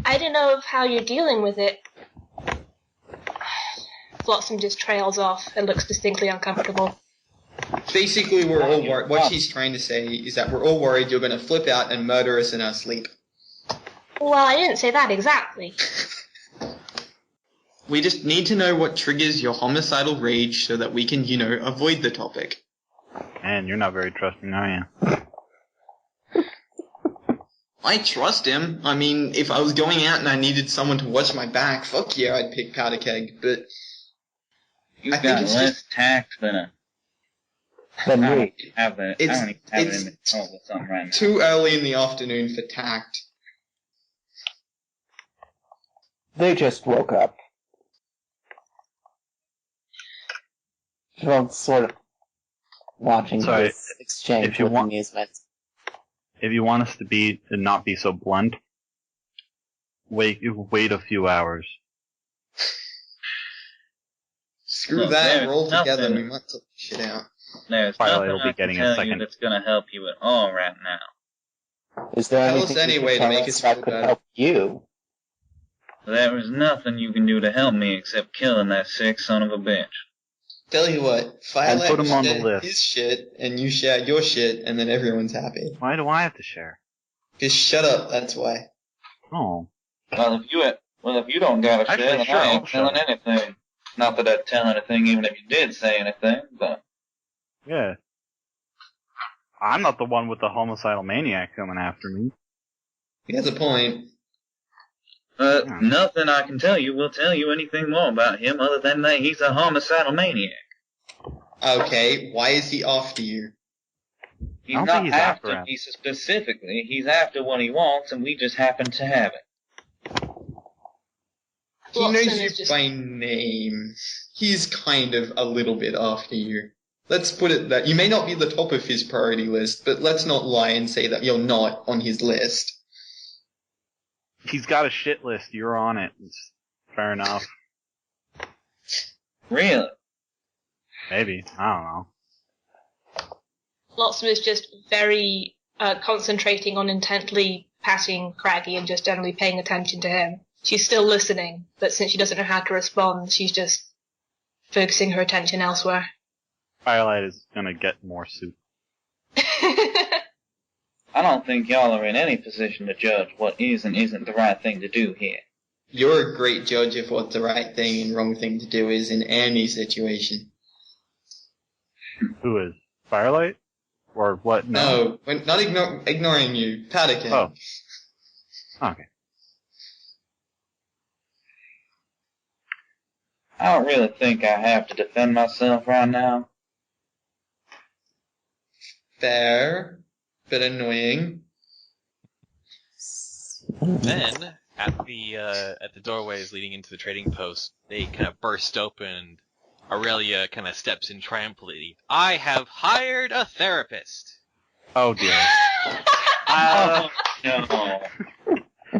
I don't know how you're dealing with it. Flotsam just trails off and looks distinctly uncomfortable. Basically, we're all worried. What she's trying to say is that we're all worried you're going to flip out and murder us in our sleep. Well, I didn't say that exactly. We just need to know what triggers your homicidal rage so that we can, avoid the topic. Man, you're not very trusting, are you? I trust him. I mean, if I was going out and I needed someone to watch my back, fuck yeah, I'd pick Powder Keg, but... You've got less tact than a... Than me. I don't even have it in the talk with something right now. Too early in the afternoon for tact. They just woke up. Well, sort of watching this exchange with amusement. If you want us to not be so blunt, wait a few hours. Screw that, we're all together and we might talk shit out. There's Firelight nothing will be getting a second. that's going to help you at all right now. Is there Tell anything us any way to make us that feel could better. help you? There is nothing you can do to help me except killing that sick son of a bitch. Tell you what, Firelight put him on the share list. his shit, and you share your shit, and then everyone's happy. Why do I have to share? Just shut up, that's why. Oh. Well, if you don't got a shit, then sure, I I'll ain't telling shut anything. Not that I'd tell anything even if you did say anything, but... Yeah. I'm not the one with the homicidal maniac coming after me. He has a point. Nothing I can tell you will tell you anything more about him other than that he's a homicidal maniac. Okay, why is he after you? He's not after me specifically. He's after what he wants, and we just happen to have it. He knows you by name. He's kind of a little bit after you. Let's put it that you may not be the top of his priority list, but let's not lie and say that you're not on his list. He's got a shit list. You're on it. It's fair enough. Really? Maybe. I don't know. Flotsam is just very concentrating on intently patting Craggy and just generally paying attention to him. She's still listening, but since she doesn't know how to respond, she's just focusing her attention elsewhere. Firelight is gonna get more soup. I don't think y'all are in any position to judge what is and isn't the right thing to do here. You're a great judge of what the right thing and wrong thing to do is in any situation. Who is? Firelight? Or what? No, we're not ignoring you. Powder Keg. Oh. Okay. I don't really think I have to defend myself right now. Fair, but annoying. Then, at the doorways leading into the trading post, they kind of burst open, and Aurelia kind of steps in triumphantly. I have hired a therapist! Oh dear. No.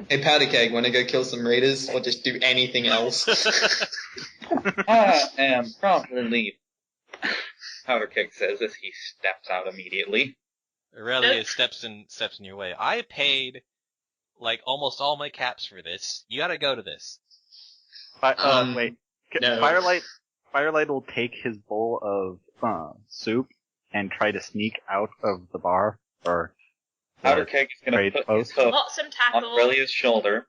Hey, Powder Keg, wanna go kill some raiders, or just do anything else? I am promptly leaving. Powder Keg says as he steps out immediately. Aurelia steps in your way. I paid, like, almost all my caps for this. You gotta go to this. Wait. No. Firelight will take his bowl of soup and try to sneak out of the bar, or Powder Keg is going to put his hoof on Aurelia's shoulder,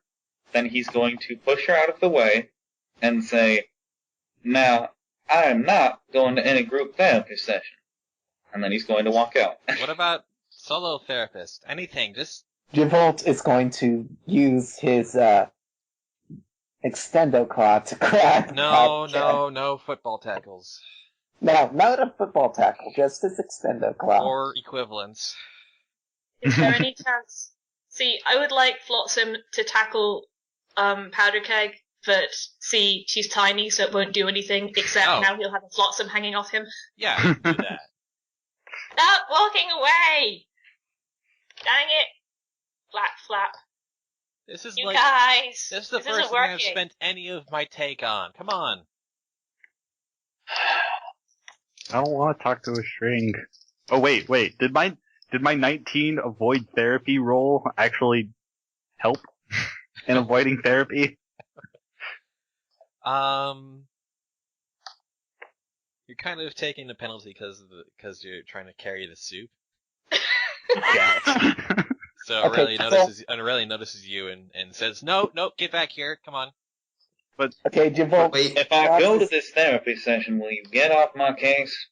then he's going to push her out of the way and say, "Now, I am not going to any group therapy session." And then he's going to walk out. What about solo therapist? Anything, just... Givolt is going to use his extendo claw to grab. No football tackles. No, not a football tackle, just his extendo claw. Or equivalents. Is there any chance? See, I would like Flotsam to tackle Powder Keg, but see, she's tiny, so it won't do anything, except now he'll have a Flotsam hanging off him. Yeah, you can do that. Stop walking away! Dang it! Flap, flap. This is guys! This is the first thing I've spent any of my take on. Come on. I don't want to talk to a string. Oh wait. Did my 19 avoid therapy roll actually help in avoiding therapy? You're kind of taking the penalty because you're trying to carry the soup. Yes. So Aurelia notices you and says, "No, get back here. Come on." But okay, Javolt. Wait, if I go to this therapy session, will you get off my case?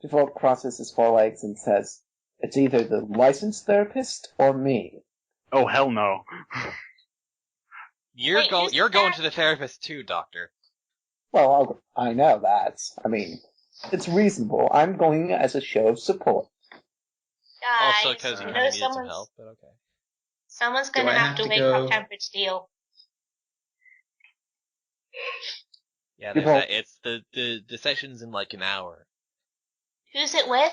Javolt crosses his forelegs and says, "It's either the licensed therapist or me." Oh hell no! You're going to the therapist too, Doctor. Well, I know that. I mean, it's reasonable. I'm going as a show of support. Guys, Also because you kind of needed some help, but okay. Someone's going to have to wake up Tempered Steel. Yeah, it's the session's in like an hour. Who's it with?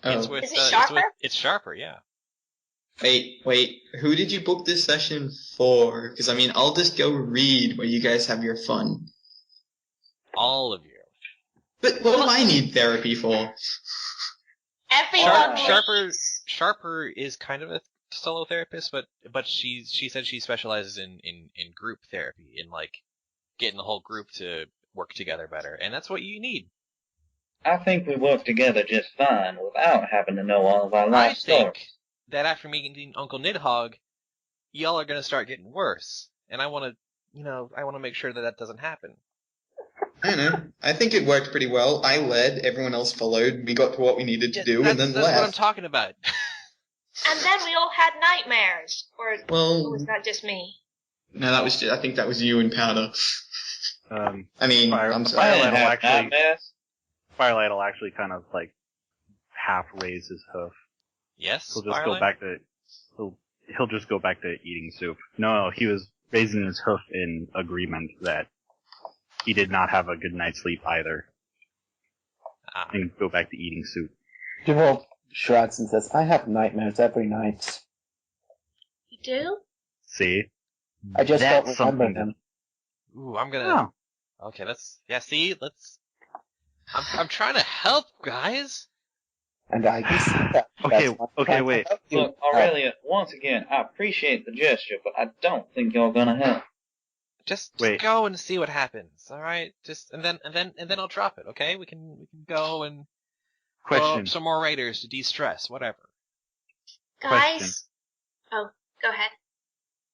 Oh. Is it Sharper? It's Sharper, yeah. Wait, who did you book this session for? Because, I mean, I'll just go read where you guys have your fun. All of you. But what do I need therapy for? Everyone Sharper is kind of a solo therapist, but she said she specializes in group therapy, in like getting the whole group to work together better, and that's what you need. I think we work together just fine without having to know all of our life stories. I think that after meeting Uncle Nidhogg, y'all are gonna start getting worse, and I want to make sure that doesn't happen. I don't know. I think it worked pretty well. I led, everyone else followed, we got to what we needed to do, and then left. That's what I'm talking about. And then we all had nightmares. Or was that just me? No, I think that was you and Powder. I mean, I'm sorry. Firelight will actually kind of like half raise his hoof. Yes, He'll just go back to he'll just go back to eating soup. No, he was raising his hoof in agreement that he did not have a good night's sleep either. And go back to eating soup. Javolt shrugs and says, "I have nightmares every night." You do? See? I just don't remember them. Ooh, I'm gonna... Oh. Okay, I'm trying to help, guys! And I can see that. Okay, wait. Look, Aurelia, once again, I appreciate the gesture, but I don't think you're gonna help. Just go and see what happens, alright? And then I'll drop it, okay? We can go and blow up some more raiders to de-stress, whatever. Guys? Question. Oh, go ahead.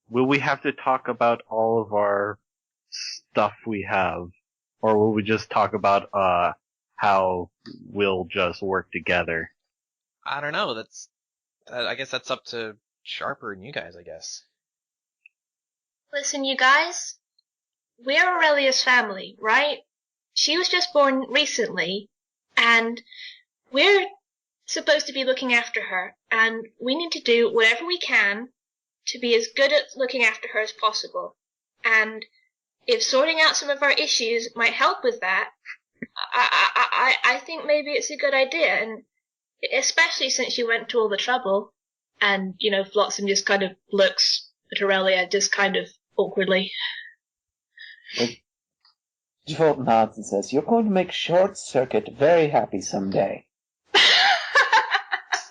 Will we have to talk about all of our stuff we have? Or will we just talk about, how we'll just work together? I don't know, I guess that's up to Sharper and you guys, I guess. Listen, you guys, we're Aurelia's family, right? She was just born recently, and we're supposed to be looking after her, and we need to do whatever we can to be as good at looking after her as possible. And if sorting out some of our issues might help with that, I think maybe it's a good idea, and especially since she went to all the trouble, and, Flotsam just kind of looks at Aurelia just kind of awkwardly. Javolt nods and says, "You're going to make Short Circuit very happy someday."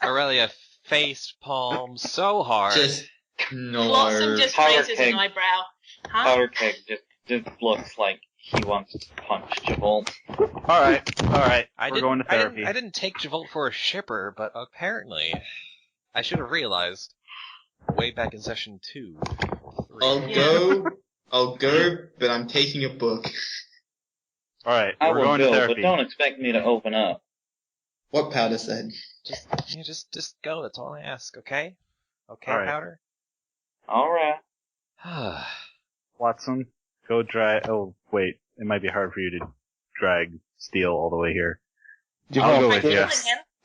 Aurelia face palms so hard. Just no. Flotsam just raises an eyebrow. Huh? Powder Keg just looks like he wants to punch Javolt. Alright. We're going to therapy. I didn't take Javolt for a shipper, but apparently I should have realized way back in session 2. 3. I'll go, but I'm taking a book. Alright, I we're will going go, to therapy. but don't expect me to open up. What Powder said. Just go, that's all I ask, okay? Okay, All right. Powder? Alright. Watson, Go drag. Oh, wait. It might be hard for you to drag steel all the way here. I'll go with you.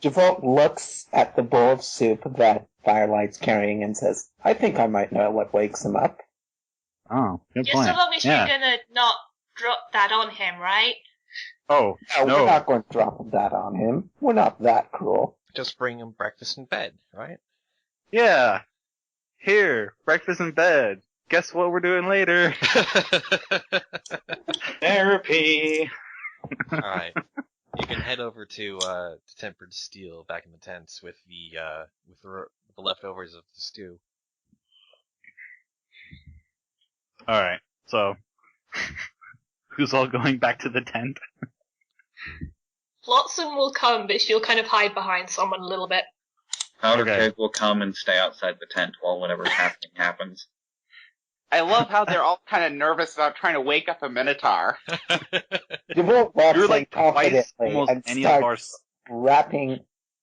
Javolt looks at the bowl of soup that Firelight's carrying and says, I think I might know what wakes him up. Oh, good Just point. so long as you're gonna not drop that on him, right? Oh, no. We're not going to drop that on him. We're not that cruel. Just bring him breakfast in bed, right? Yeah. Here, breakfast in bed. Guess what we're doing later? Therapy. Alright. You can head over to Tempered Steel back in the tents with the leftovers of the stew. Alright, so who's all going back to the tent? Flotsam will come, but she'll kind of hide behind someone a little bit. Powder Keg will come and stay outside the tent while whatever's happening happens. I love how they're all kind of nervous about trying to wake up a Minotaur. Javolt walks You're like in confidently almost and any of our... starts wrapping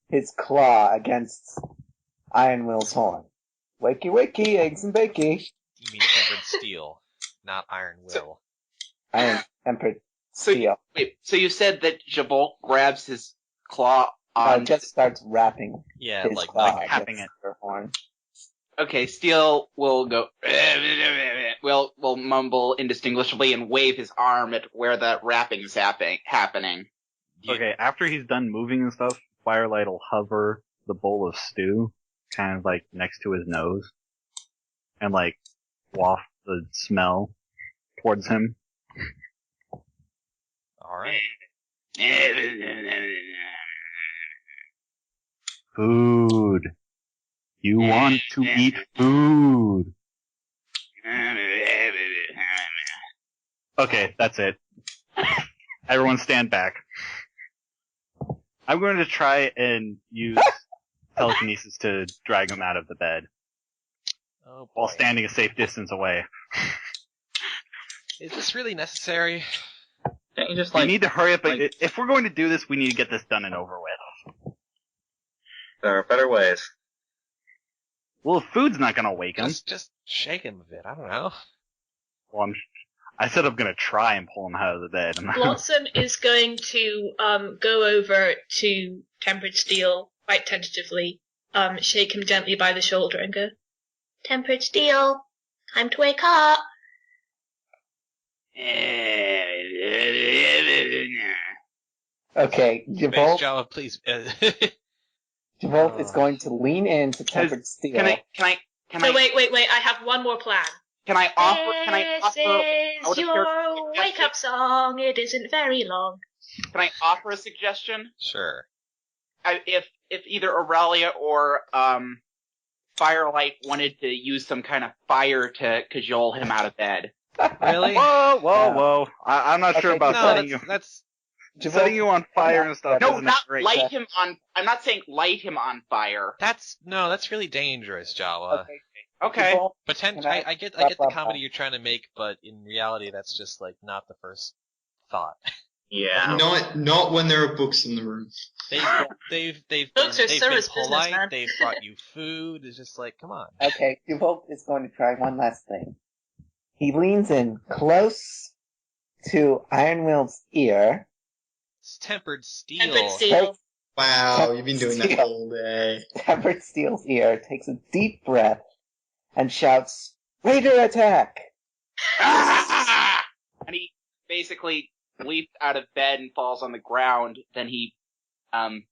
his claw against Iron Will's horn. Wakey, wakey, eggs and bakey. You mean Tempered Steel, not Iron Will. Iron Tempered Steel. So you said that Javolt grabs his claw on... just starts wrapping Yeah, his like claw tapping against it. her horn. Okay, Steel will go... will mumble indistinguishably and wave his arm at where the wrapping's happening. Okay, after he's done moving and stuff, Firelight will hover the bowl of stew, kind of like next to his nose, and like waft the smell towards him. Alright. Food. You want to eat food. Okay, that's it. Everyone stand back. I'm going to try and use telekinesis to drag him out of the bed. Oh, while standing a safe distance away. Is this really necessary? Can't you just We need to hurry up. If we're going to do this, we need to get this done and over with. There are better ways. Well, if food's not going to wake him. Just shake him a bit. I don't know. Well, I said I'm going to try and pull him out of the bed. Blossom is going to go over to Tempered Steel quite tentatively, shake him gently by the shoulder and go, Tempered Steel, time to wake up. Okay, Javolt. Java, please. Javolt is going to lean into Tempered Steel. Can I? Wait, I have one more plan. Can I offer? This is your wake-up song. It isn't very long. Can I offer a suggestion? Sure. If either Aurelia or Firelight wanted to use some kind of fire to cajole him out of bed. Really? Whoa. I'm not sure about setting you on fire and stuff. No, not light him on. I'm not saying light him on fire. That's really dangerous, Jawa. Okay. I get the comedy you're trying to make, but in reality, that's just like not the first thought. Yeah. Not when there are books in the room. They've Books are been service business, polite. man. They've brought you food. It's just like, come on. Okay, Javolt is going to try one last thing. He leans in close to Ironwill's ear. It's Tempered Steel. Tempered Steel. Wow, you've been doing that all day. Tempered Steel's ear, takes a deep breath, and shouts, Raider attack! And he basically leaps out of bed and falls on the ground. Then he kind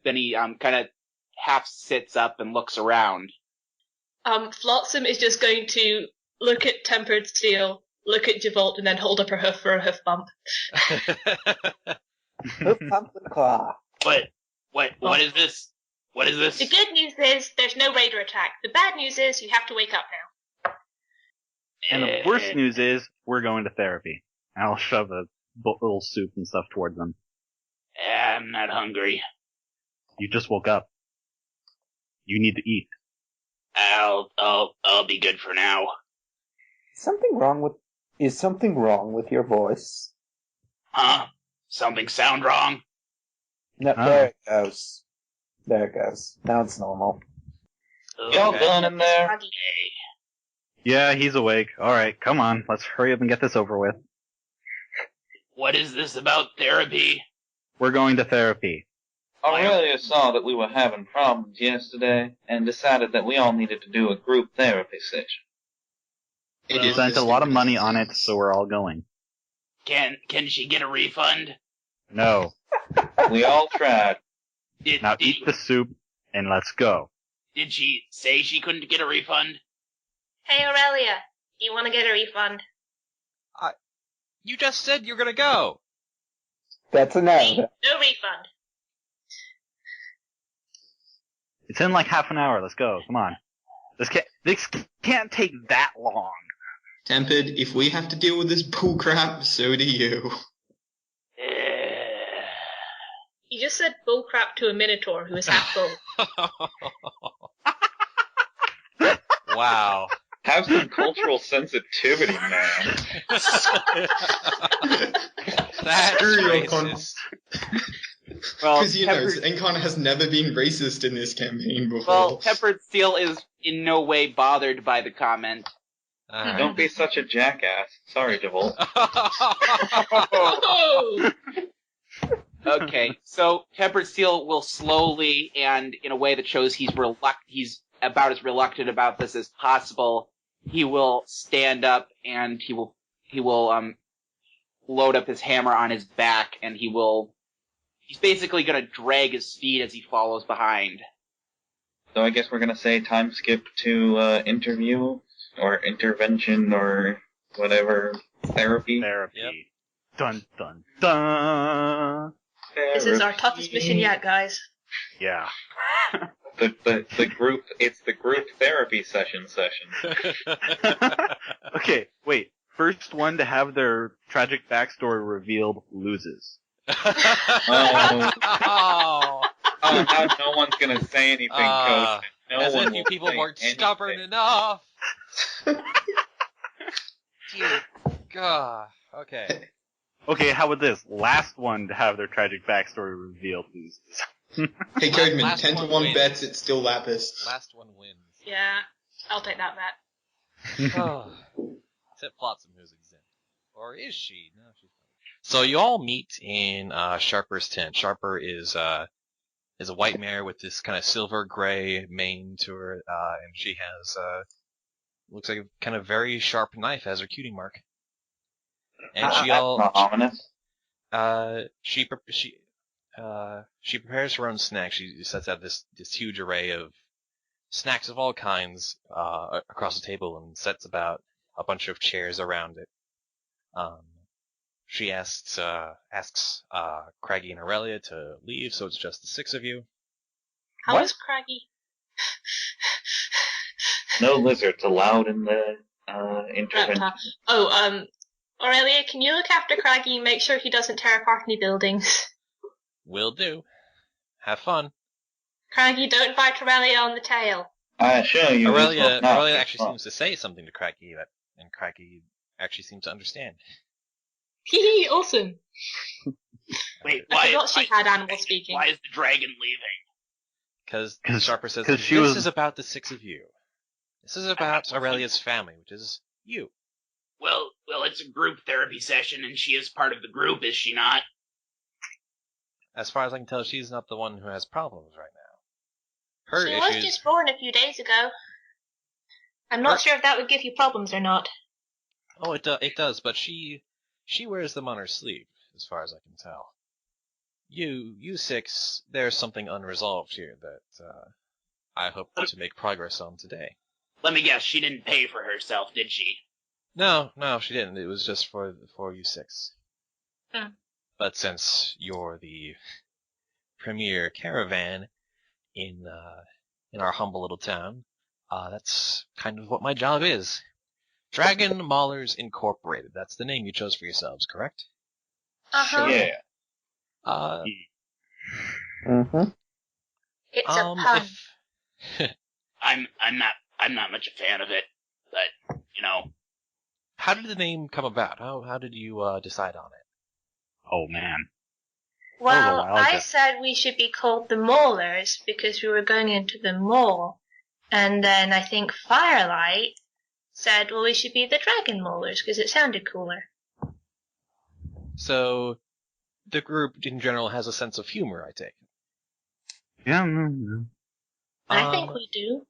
of half sits up and looks around. Flotsam is just going to look at Tempered Steel, look at Javolt, and then hold up her hoof for a hoof bump. Hoof bump with claw. What is this? What is this? The good news is there's no raider attack. The bad news is you have to wake up now. And the worst news is we're going to therapy. I'll shove a little soup and stuff towards them. I'm not hungry. You just woke up. You need to eat. I'll be good for now. Is something wrong with your voice? Huh? Something sound wrong? No, there it goes. There it goes. Now it's normal. Y'all done in there? Yeah, he's awake. Alright, come on. Let's hurry up and get this over with. What is this about therapy? We're going to therapy. Aurelia saw that we were having problems yesterday and decided that we all needed to do a group therapy session. We spent a lot of money on it, so we're all going. Can she get a refund? No. We all tried. Now eat the soup, and let's go. Did she say she couldn't get a refund? Hey, Aurelia, do you want to get a refund? You just said you're gonna go. That's a no. No refund. It's in like half an hour. Let's go. Come on. This can't take that long. Tempered, if we have to deal with this bullcrap, so do you. You just said bullcrap to a minotaur who is half bull. Wow. Have some cultural sensitivity, man. That's racist. Well, Because, Encon has never been racist in this campaign before. Well, Tempered Steel is in no way bothered by the comment. Don't be such a jackass. Sorry, Devolt. Okay, so Tempered Steel will slowly, and in a way that shows he's about as reluctant about this as possible, he will stand up and he will load up his hammer on his back, and he's basically gonna drag his feet as he follows behind. So I guess we're gonna say time skip to interview or intervention or whatever therapy. Yep. Dun dun dun. This is our toughest mission yet, guys. Yeah. The group, it's the group therapy session. Okay, wait. First one to have their tragic backstory revealed loses. Oh, now no one's gonna say anything, Coach. As if you people weren't stubborn enough. Dear God. Okay. Okay, how about this? Last one to have their tragic backstory revealed loses. Hey, Codeman, last 10 to 1 wins. bets, it's still Lapis. Last one wins. Yeah, I'll take that bet. Except Flotsam, who's exempt. Or is she? No, she's not. So you all meet in Sharper's tent. Sharper is a white mare with this kind of silver gray mane to her, and she has looks like a kind of very sharp knife as her cutie mark. And she she prepares her own snacks. She sets out this huge array of snacks of all kinds across the table and sets about a bunch of chairs around it. She asks Craggy and Aurelia to leave, so it's just the 6 of you. How is Craggy? No lizards allowed in the intervention. Aurelia, can you look after Craggy and make sure he doesn't tear apart any buildings? Will do. Have fun. Craggy, don't bite Aurelia on the tail. I assure you, Aurelia actually seems to say something to Craggy, and Craggy actually seems to understand. Hee awesome. Wait, I forgot she had animal speaking. Why is the dragon leaving? Because Sharper says, this is about the 6 of you. This is about Aurelia's family, which is you. Well, it's a group therapy session, and she is part of the group, is she not? As far as I can tell, she's not the one who has problems right now. Her she issues... was just born a few days ago. I'm not sure if that would give you problems or not. Oh, it does, but she wears them on her sleeve, as far as I can tell. You 6, there's something unresolved here that I hope to make progress on today. Let me guess, she didn't pay for herself, did she? No, she didn't. It was just for you 6. But since you're the premier caravan in our humble little town, that's kind of what my job is. Dragon Maulers Incorporated. That's the name you chose for yourselves, correct? Uh-huh. Yeah. It's a pun. I'm not much a fan of it, but How did the name come about? How did you decide on it? Oh man. Well, I said we should be called the Maulers because we were going into the mall, and then I think Firelight said, well, we should be the Dragon Maulers, because it sounded cooler. So, the group in general has a sense of humor, I take it. Yeah, no. I think we do.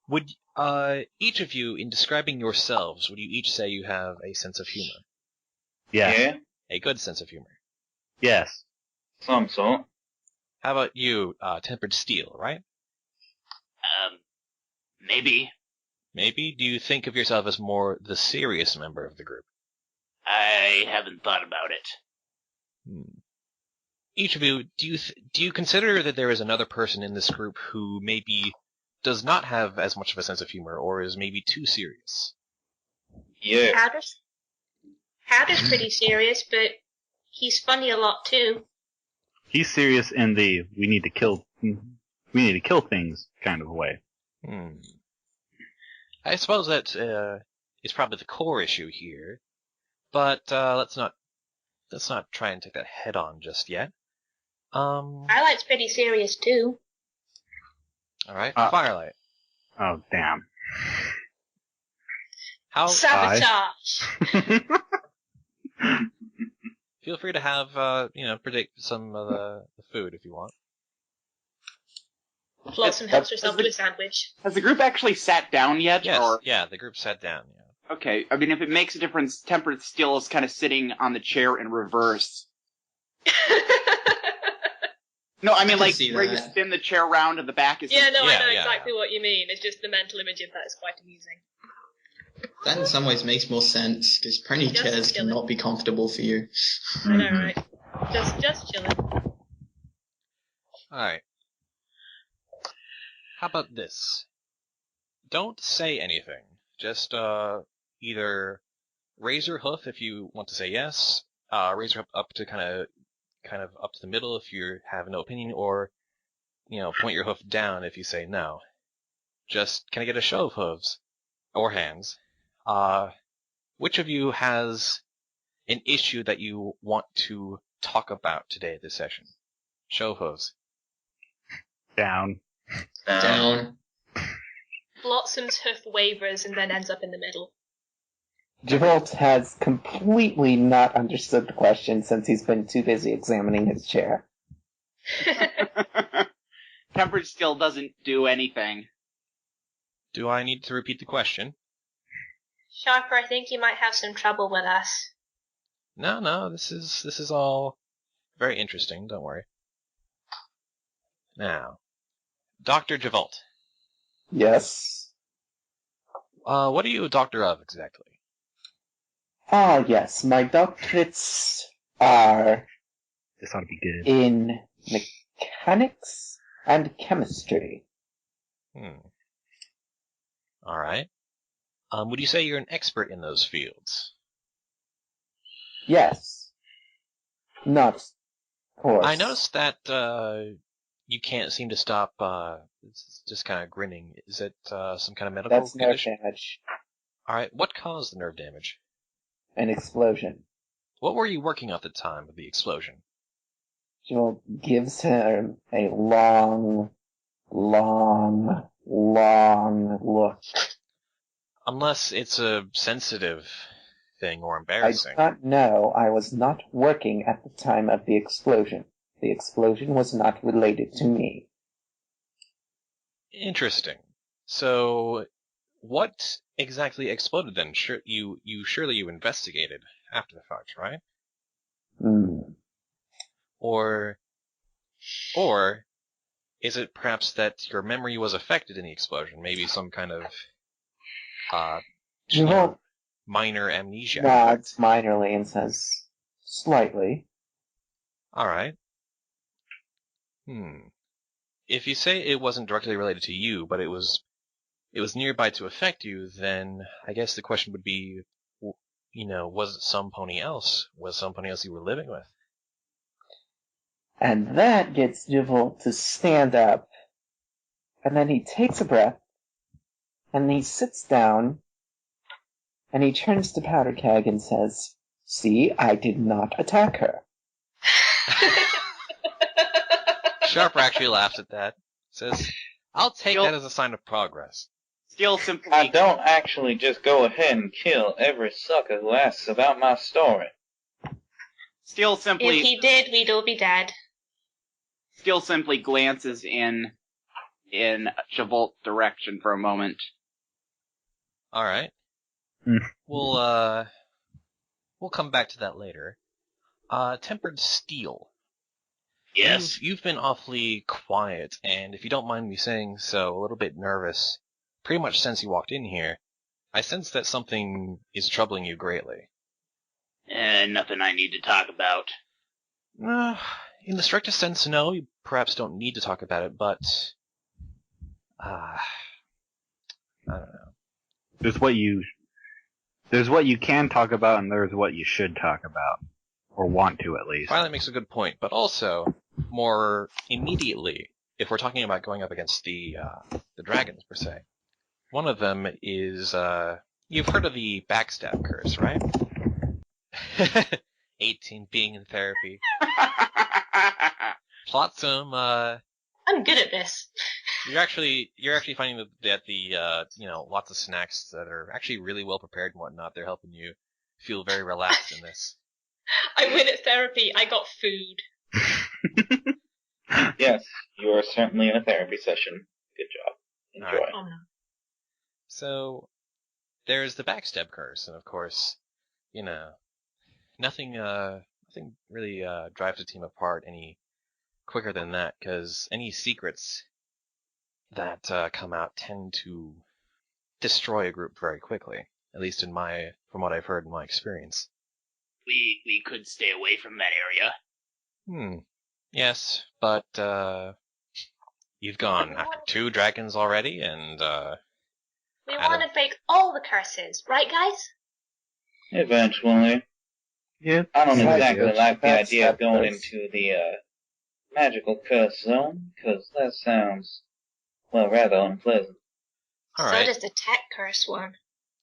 Would each of you, in describing yourselves, would you each say you have a sense of humor? Yes. Yeah. A good sense of humor. Yes. Some sort. How about you, Tempered Steel, right? Maybe. Maybe? Do you think of yourself as more the serious member of the group? I haven't thought about it. Each of you, do you consider that there is another person in this group who maybe does not have as much of a sense of humor, or is maybe too serious? Yeah. Powder's pretty serious, but he's funny a lot too. He's serious in the we need to kill things kind of way. I suppose that is probably the core issue here, but let's not try and take that head on just yet. Firelight's pretty serious too. All right, Firelight. Oh damn! How sabotage? Feel free to have predict some of the food if you want. Flotsam helps herself to a sandwich. Has the group actually sat down yet? Yes, or? Yeah, the group sat down. Yeah. Okay, I mean, if it makes a difference, Tempered Steel is kind of sitting on the chair in reverse. No, I mean, like, where you spin the chair around and the back is... Yeah, no, I know exactly what you mean. It's just the mental image of that is quite amusing. That in some ways makes more sense, because plenty chairs cannot be comfortable for you. I know, right? Just chilling. Alright. How about this? Don't say anything. Just, either raise your hoof if you want to say yes, raise your hoof up to kind of up to the middle if you have no opinion, or, point your hoof down if you say no. Just, can I get a show of hooves? Or hands? Which of you has an issue that you want to talk about today at this session? Show of hooves. Down. Down. Blossam's hoof wavers and then ends up in the middle. Javolt has completely not understood the question since he's been too busy examining his chair. Tempered Steel doesn't do anything. Do I need to repeat the question? Sharper, I think you might have some trouble with us. No, this is all very interesting, don't worry. Now, Dr. Javolt. Yes? What are you a doctor of, exactly? Yes, my doctorates are This ought to be good. in mechanics and chemistry. Alright. Would you say you're an expert in those fields? Yes. Not, of course. I noticed that, you can't seem to stop, just kind of grinning. Is it, some kind of medical That's condition? nerve damage. Alright, what caused the nerve damage? An explosion. What were you working on at the time of the explosion? Javolt gives him a long look. Unless it's a sensitive thing or embarrassing. I do not know. I was not working at the time of the explosion. The explosion was not related to me. Interesting. So, what exactly exploded then? Surely you investigated after the fact, right? Or is it perhaps that your memory was affected in the explosion? Maybe some kind of minor amnesia. Nods minorly and says, slightly. Alright. If you say it wasn't directly related to you, but it was nearby to affect you, then I guess the question would be, was it somebody else? Was somebody else you were living with? And that gets Javolt to stand up. And then he takes a breath. And he sits down. And he turns to Powder Keg and says, "See, I did not attack her." Sharper actually laughs at that. Says, "I'll take that as a sign of progress." Steel simply... I don't actually just go ahead and kill every sucker who asks about my story. Steel simply... If he did, we'd all be dead. Steel simply glances in Javolt's direction for a moment. Alright. We'll come back to that later. Tempered Steel. Yes. You've been awfully quiet, and if you don't mind me saying so, a little bit nervous, pretty much since you walked in here. I sense that something is troubling you greatly. Nothing I need to talk about. In the strictest sense, no, you perhaps don't need to talk about it, but... I don't know. There's what you can talk about, and there's what you should talk about. Or want to, at least. Violet makes a good point, but also, more immediately, if we're talking about going up against the dragons, per se, one of them is, you've heard of the backstab curse, right? 18 being in therapy. Flotsam, I'm good at this. You're actually finding that the lots of snacks that are actually really well prepared and whatnot, they're helping you feel very relaxed in this. I win at therapy. I got food. Yes, you are certainly in a therapy session. Good job. Enjoy. Right. Oh no. So, there's the backstab curse, and of course, nothing really drives a team apart any quicker than that, because any secrets that come out tend to destroy a group very quickly, at least from what I've heard in my experience. We could stay away from that area. Yes, but you've gone after 2 dragons already, and we want to break all the curses, right, guys? Eventually. Yeah. I don't exactly like the idea of going into the magical curse zone, because that sounds, well, rather unpleasant. all right. So does the tech curse one.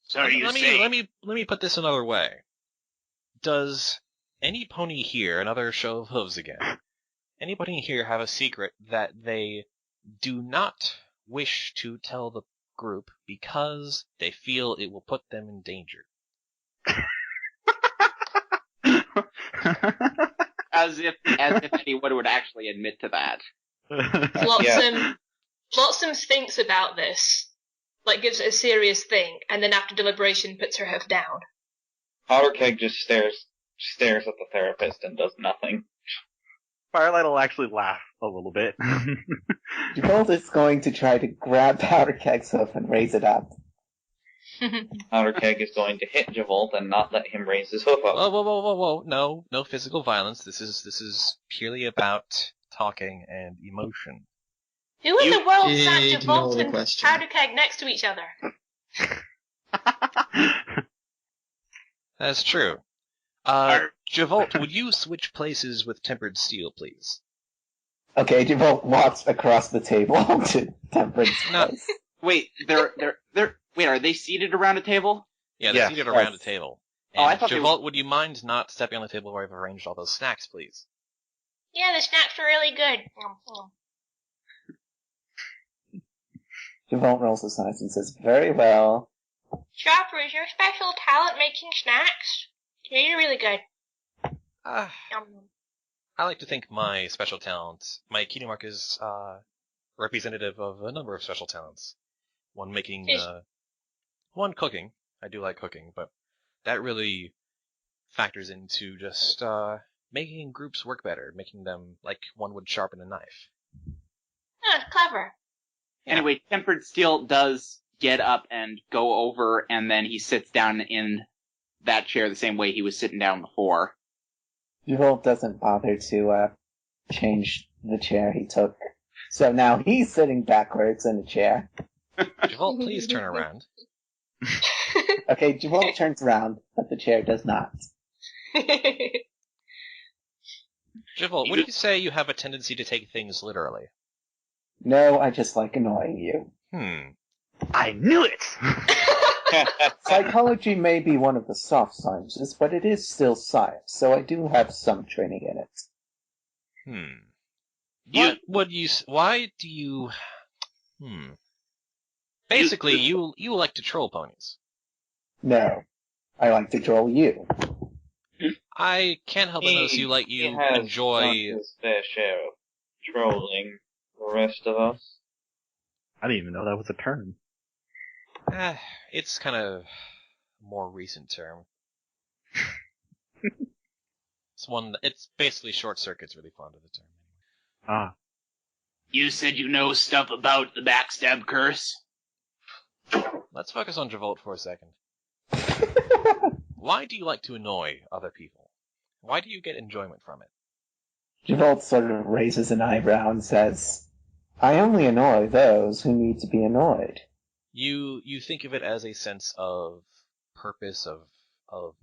So are you saying... Let me put this another way. Does any pony here, another show of hooves again, anybody here have a secret that they do not wish to tell the group because they feel it will put them in danger? As if anyone would actually admit to that. Flotsam thinks about this, like gives it a serious think, and then after deliberation puts her head down. Powderkeg just stares at the therapist and does nothing. Firelight will actually laugh a little bit. Jabolt is going to try to grab Powderkeg's hoof and raise it up. Powderkeg is going to hit Jabolt and not let him raise his hoof up. Whoa. No physical violence. This is purely about talking and emotion. Who in the world sat Jabolt and Powderkeg next to each other? That's true. Jabolt, would you switch places with Tempered Steel, please? Okay, Jabolt walks across the table to Tempered's place. Wait, are they seated around a table? Yeah, they're seated around a table. And I thought Jabolt, would you mind not stepping on the table where I've arranged all those snacks, please? Yeah, the snacks are really good. Jabolt rolls his eyes and says, "Very well." Chopper, is your special talent making snacks? Yeah, you're really good. I like to think my special talent, my cutie mark is representative of a number of special talents. One cooking. I do like cooking, but that really factors into just making groups work better, making them like one would sharpen a knife. Oh, clever. Anyway, Tempered Steel does get up and go over, and then he sits down in that chair the same way he was sitting down before. Jabolt doesn't bother to change the chair he took. So now he's sitting backwards in the chair. Jabolt, please turn around. Okay, Jabolt turns around, but the chair does not. Jabolt, would you say you have a tendency to take things literally? No, I just like annoying you. I knew it! Psychology may be one of the soft sciences, but it is still science, so I do have some training in it. Why do you... Basically, you like to troll ponies. No, I like to troll you. I can't help but notice you enjoy... He has his fair share of trolling the rest of us. I didn't even know that was a term. It's kind of a more recent term. It's basically Short Circuit's really fond of the term. Ah. You said you know stuff about the backstab curse? Let's focus on Javolt for a second. Why do you like to annoy other people? Why do you get enjoyment from it? Javolt sort of raises an eyebrow and says, I only annoy those who need to be annoyed. You think of it as a sense of purpose, of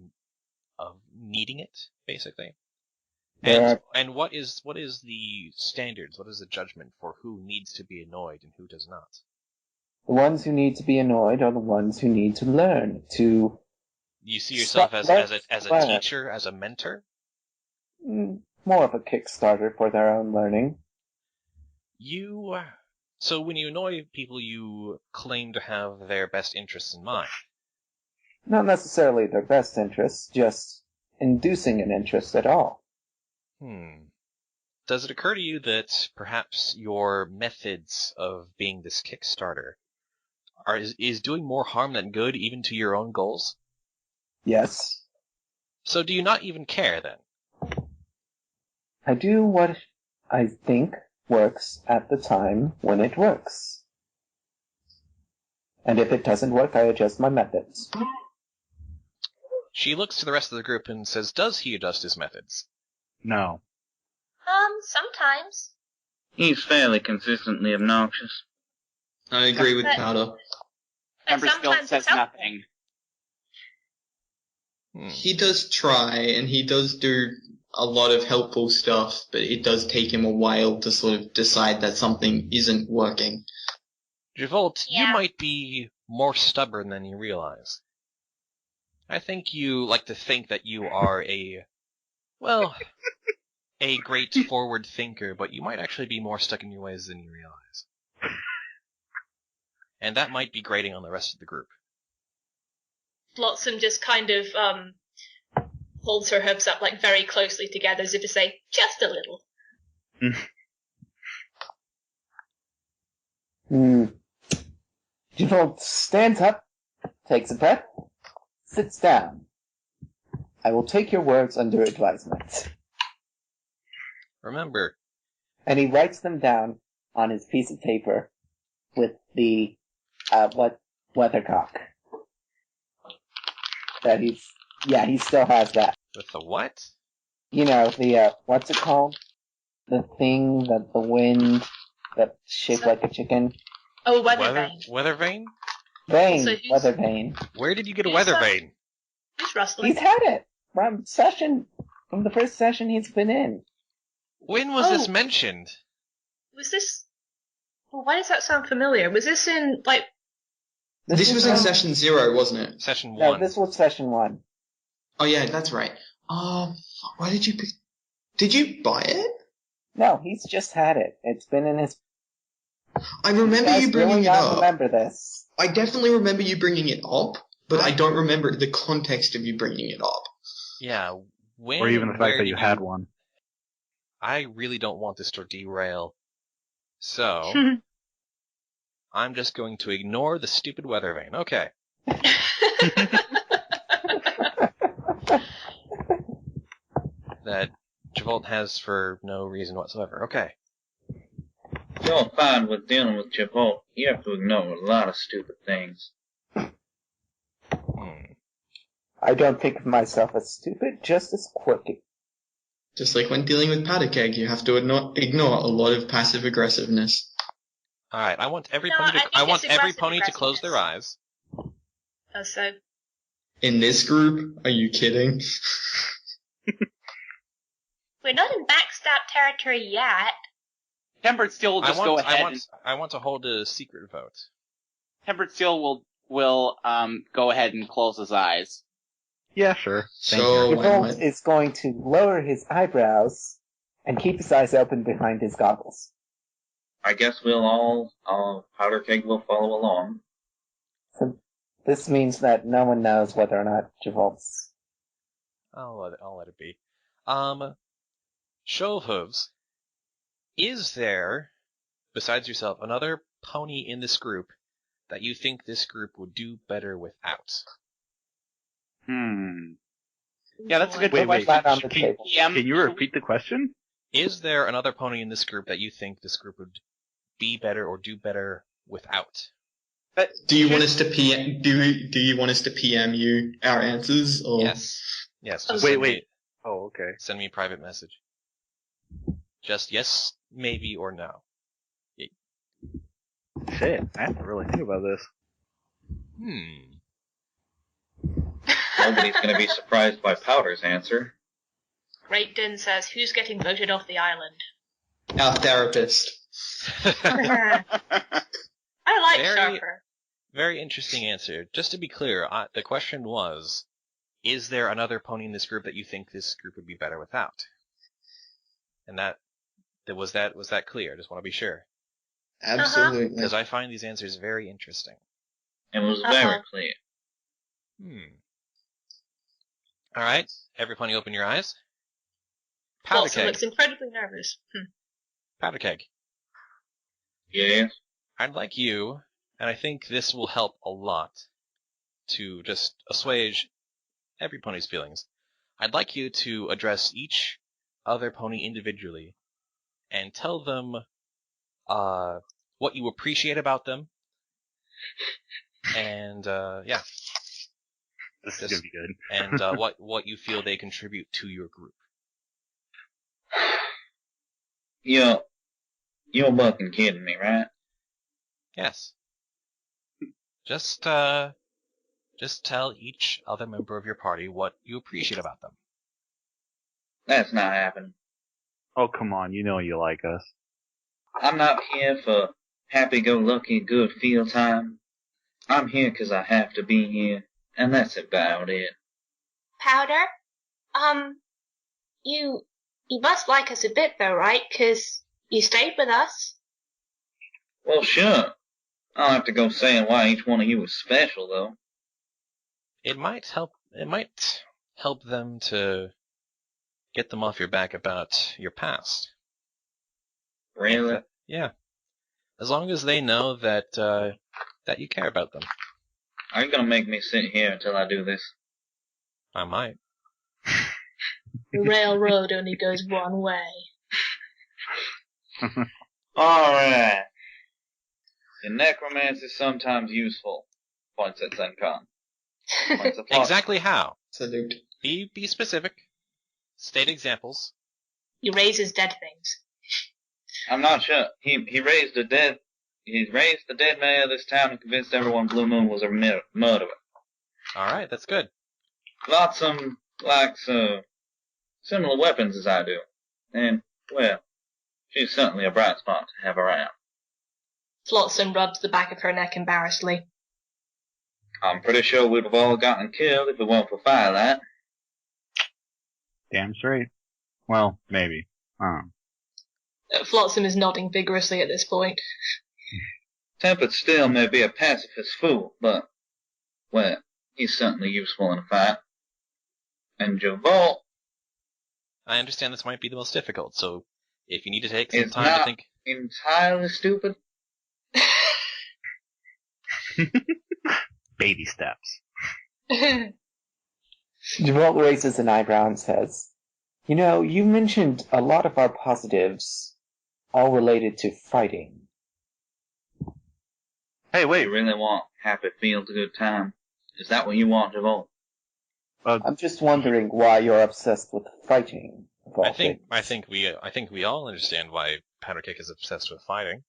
needing it, basically. And what is the standards? What is the judgment for who needs to be annoyed and who does not? The ones who need to be annoyed are the ones who need to learn to. You see yourself as a teacher, as a mentor? More of a Kickstarter for their own learning. So when you annoy people, you claim to have their best interests in mind. Not necessarily their best interests, just inducing an interest at all. Does it occur to you that perhaps your methods of being this Kickstarter is doing more harm than good even to your own goals? Yes. So do you not even care then? I do what I think works at the time when it works. And if it doesn't work, I adjust my methods. She looks to the rest of the group and says, does he adjust his methods? No. Sometimes. He's fairly consistently obnoxious. I agree with Powder. Ember still says nothing. He does try, and he does do a lot of helpful stuff, but it does take him a while to sort of decide that something isn't working. Javolt, you might be more stubborn than you realize. I think you like to think that you are a great forward thinker, but you might actually be more stuck in your ways than you realize. And that might be grating on the rest of the group. Flotsam just kind of holds her hips up like very closely together as if to say, just a little. Javolt stands up, takes a breath, sits down. I will take your words under advisement. Remember. And he writes them down on his piece of paper with the, weathercock. He still has that. With the what? You know, the, what's it called? The thing that the wind, that's shaped like a chicken. Oh, weather vane. Weather vane? Weather vane. Where did you get a weather vane? Who's rustling? He's had it from the first session he's been in. When was this mentioned? Was this... Well, why does that sound familiar? Was this in, like... This was in session 0, wasn't it? Session 1. No, this was session 1. Oh yeah, that's right. Why did you pick... Did you buy it? No, he's just had it. It's been in his... I remember you bringing it up. I remember this. I definitely remember you bringing it up, but I don't remember the context of you bringing it up. Yeah, when... Or even the fact that you had one. I really don't want this to derail. So... I'm just going to ignore the stupid weather vane. Okay. That Javolt has for no reason whatsoever. Okay. You'll find with dealing with Javolt, you have to ignore a lot of stupid things. I don't think of myself as stupid, just as quirky. Just like when dealing with Powder Keg, you have to ignore a lot of passive aggressiveness. Alright, I want every pony to close their eyes. So. In this group? Are you kidding? We're not in backstab territory yet. Tempered Steel will just go ahead. I want to hold a secret vote. Tempered Steel will go ahead and close his eyes. Yeah, sure. Javolt is going to lower his eyebrows and keep his eyes open behind his goggles. I guess Powder Keg will follow along. So this means that no one knows whether or not Javolt's... I'll let it be. Show of hooves. Is there, besides yourself, another pony in this group that you think this group would do better without? Yeah, that's a good Wait. Can you repeat the question? Is there another pony in this group that you think this group would be better or do better without? Do you want us to PM? Do you want us to PM you our answers? Or? Yes. Just wait. Oh, okay. Send me a private message. Just yes, maybe, or no. Shit, I have to really think about this. Nobody's going to be surprised by Powder's answer. Great Din says, who's getting voted off the island? Our therapist. I like Sharper. Very interesting answer. Just to be clear, the question was, is there another pony in this group that you think this group would be better without? And was that clear? I just want to be sure. Absolutely. Because I find these answers very interesting. It was very clear. Alright, every pony open your eyes. Watson looks incredibly nervous. Powder Keg. Yes? I'd like you, and I think this will help a lot to just assuage every pony's feelings. I'd like you to address each other pony individually and tell them what you appreciate about them. And yeah. This is gonna be good. And what you feel they contribute to your group. You're fucking kidding me, right? Yes. Just tell each other member of your party what you appreciate about them. That's not happening. Oh, come on, you know you like us. I'm not here for happy-go-lucky good feel time. I'm here 'cause I have to be here, and that's about it. Powder? You must like us a bit though, right? 'Cause you stayed with us. Well, sure. I'll have to go saying why each one of you is special, though. It might help them to get them off your back about your past. Really? Yeah. As long as they know that you care about them. Are you gonna make me sit here until I do this? I might. The railroad only goes one way. Alright. The necromancy is sometimes useful, points at Zencon. Exactly how? Salute. Be specific. State examples. He raises dead things. I'm not sure. He raised the dead mayor of this town and convinced everyone Blue Moon was a murderer. Alright, that's good. Lots of, similar weapons as I do. And, well, she's certainly a bright spot to have around. Flotsam rubs the back of her neck embarrassedly. I'm pretty sure we'd have all gotten killed if it weren't for Firelight. Damn straight. Well, maybe. Flotsam is nodding vigorously at this point. Tempered Steel may be a pacifist fool, but, well, he's certainly useful in a fight. And Javolt... I understand this might be the most difficult, so if you need to take some time to think... entirely stupid. Baby steps. Javolt raises an eyebrow and says, you know, you mentioned a lot of our positives, all related to fighting. Hey, wait. You really want happy feels a good time? Is that what you want, Javolt? I'm just wondering why you're obsessed with fighting. I think we all understand why Powderkick is obsessed with fighting.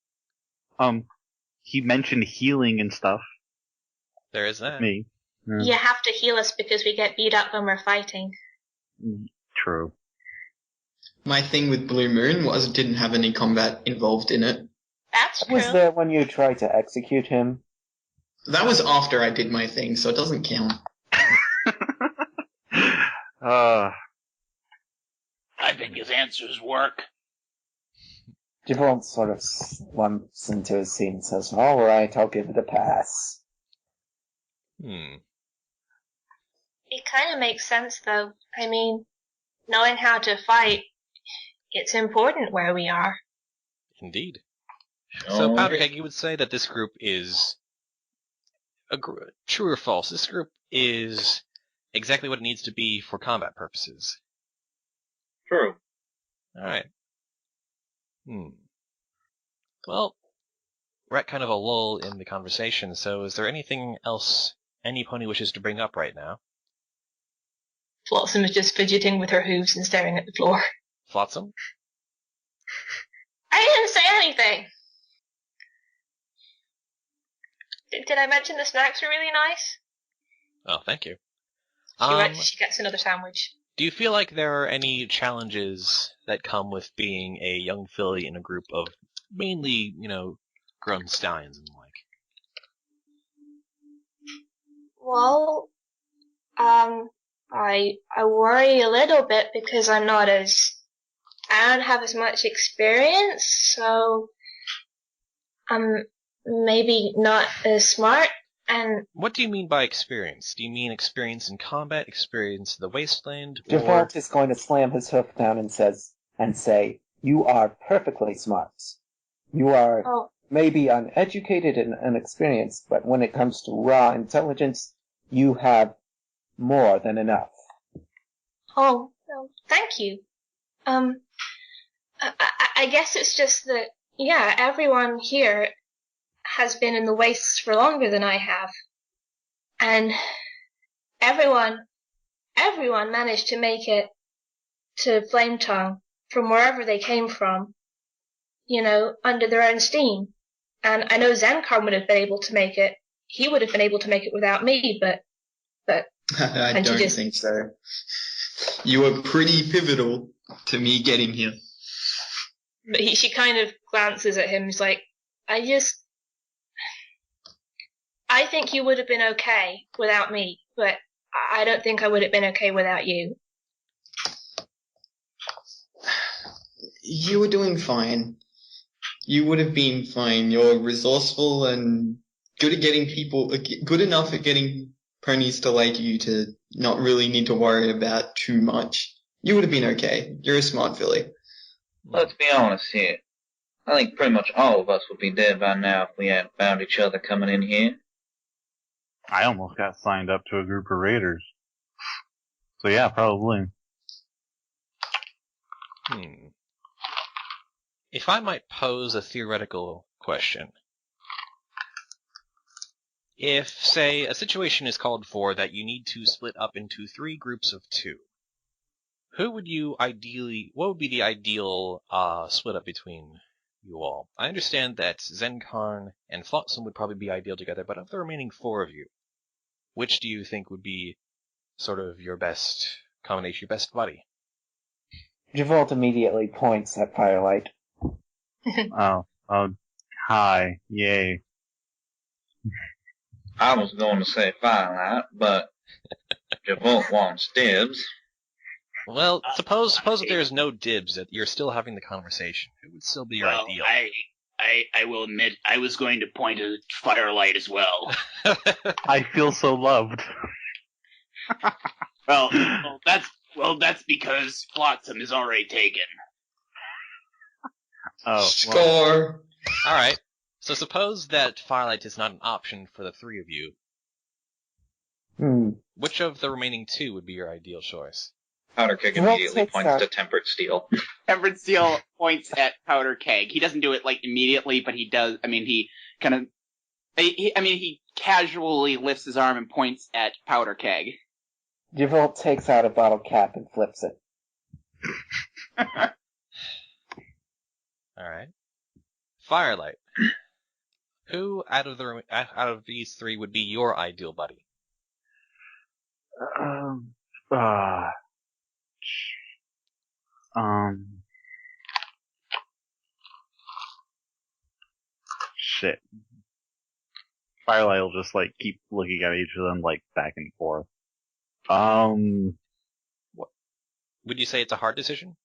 He mentioned healing and stuff. There is that. Me. Yeah. You have to heal us because we get beat up when we're fighting. True. My thing with Blue Moon was it didn't have any combat involved in it. That's true. Was there when you tried to execute him? That was after I did my thing, so it doesn't count. I think his answers work. Javolt sort of slumps into his seat and says, alright, I'll give it a pass. It kind of makes sense, though. I mean, knowing how to fight, it's important where we are. Indeed. So, Powderkeg, you would say that this group is true or false? This group is exactly what it needs to be for combat purposes. True. Alright. Well, we're at kind of a lull in the conversation, so is there anything else any pony wishes to bring up right now? Flotsam is just fidgeting with her hooves and staring at the floor. Flotsam? I didn't say anything! Did I mention the snacks are really nice? Oh, thank you. She gets another sandwich. Do you feel like there are any challenges that come with being a young filly in a group of mainly, grown stallions and the like? Well, I worry a little bit because I don't have as much experience, so I'm maybe not as smart. And what do you mean by experience? Do you mean experience in combat, experience in the wasteland, or... Default is going to slam his hoof down and say, "You are perfectly smart. You are maybe uneducated and inexperienced, but when it comes to raw intelligence, you have more than enough." Oh, well, thank you. I guess it's just that, everyone here has been in the wastes for longer than I have. And everyone managed to make it to Flametongue from wherever they came from, under their own steam. And I know Zenkar would have been able to make it. He would have been able to make it without me, but I don't think so. You were pretty pivotal to me getting here. But she kind of glances at him. He's like, I think you would have been okay without me, but I don't think I would have been okay without you. You were doing fine. You would have been fine. You're resourceful and good enough at getting ponies to like you to not really need to worry about too much. You would have been okay. You're a smart filly. Let's be honest here. I think pretty much all of us would be dead by now if we hadn't found each other coming in here. I almost got signed up to a group of raiders. So yeah, probably. If I might pose a theoretical question. If, say, a situation is called for that you need to split up into 3 groups of 2, what would be the ideal split up between you all? I understand that Zenkarn and Flotsam would probably be ideal together, but of the remaining 4 of you, which do you think would be sort of your best combination, your best buddy? Javolt immediately points at Firelight. Oh, hi, yay. I was going to say Firelight, but Javolt wants dibs. Well, suppose that there's no dibs, that you're still having the conversation. Who would still be your ideal? I will admit, I was going to point at Firelight as well. I feel so loved. That's because Flotsam is already taken. Oh, score! Alright, so suppose that Firelight is not an option for the 3 of you. Which of the remaining 2 would be your ideal choice? Powderkeg immediately points to Tempered Steel. Tempered Steel points at Powderkeg. He doesn't do it, immediately, but he does. I mean, he casually lifts his arm and points at Powderkeg. Javolt takes out a bottle cap and flips it. Alright. Firelight. Who out of these 3 would be your ideal buddy? Shit. Firelight will just keep looking at each of them back and forth. What? Would you say it's a hard decision?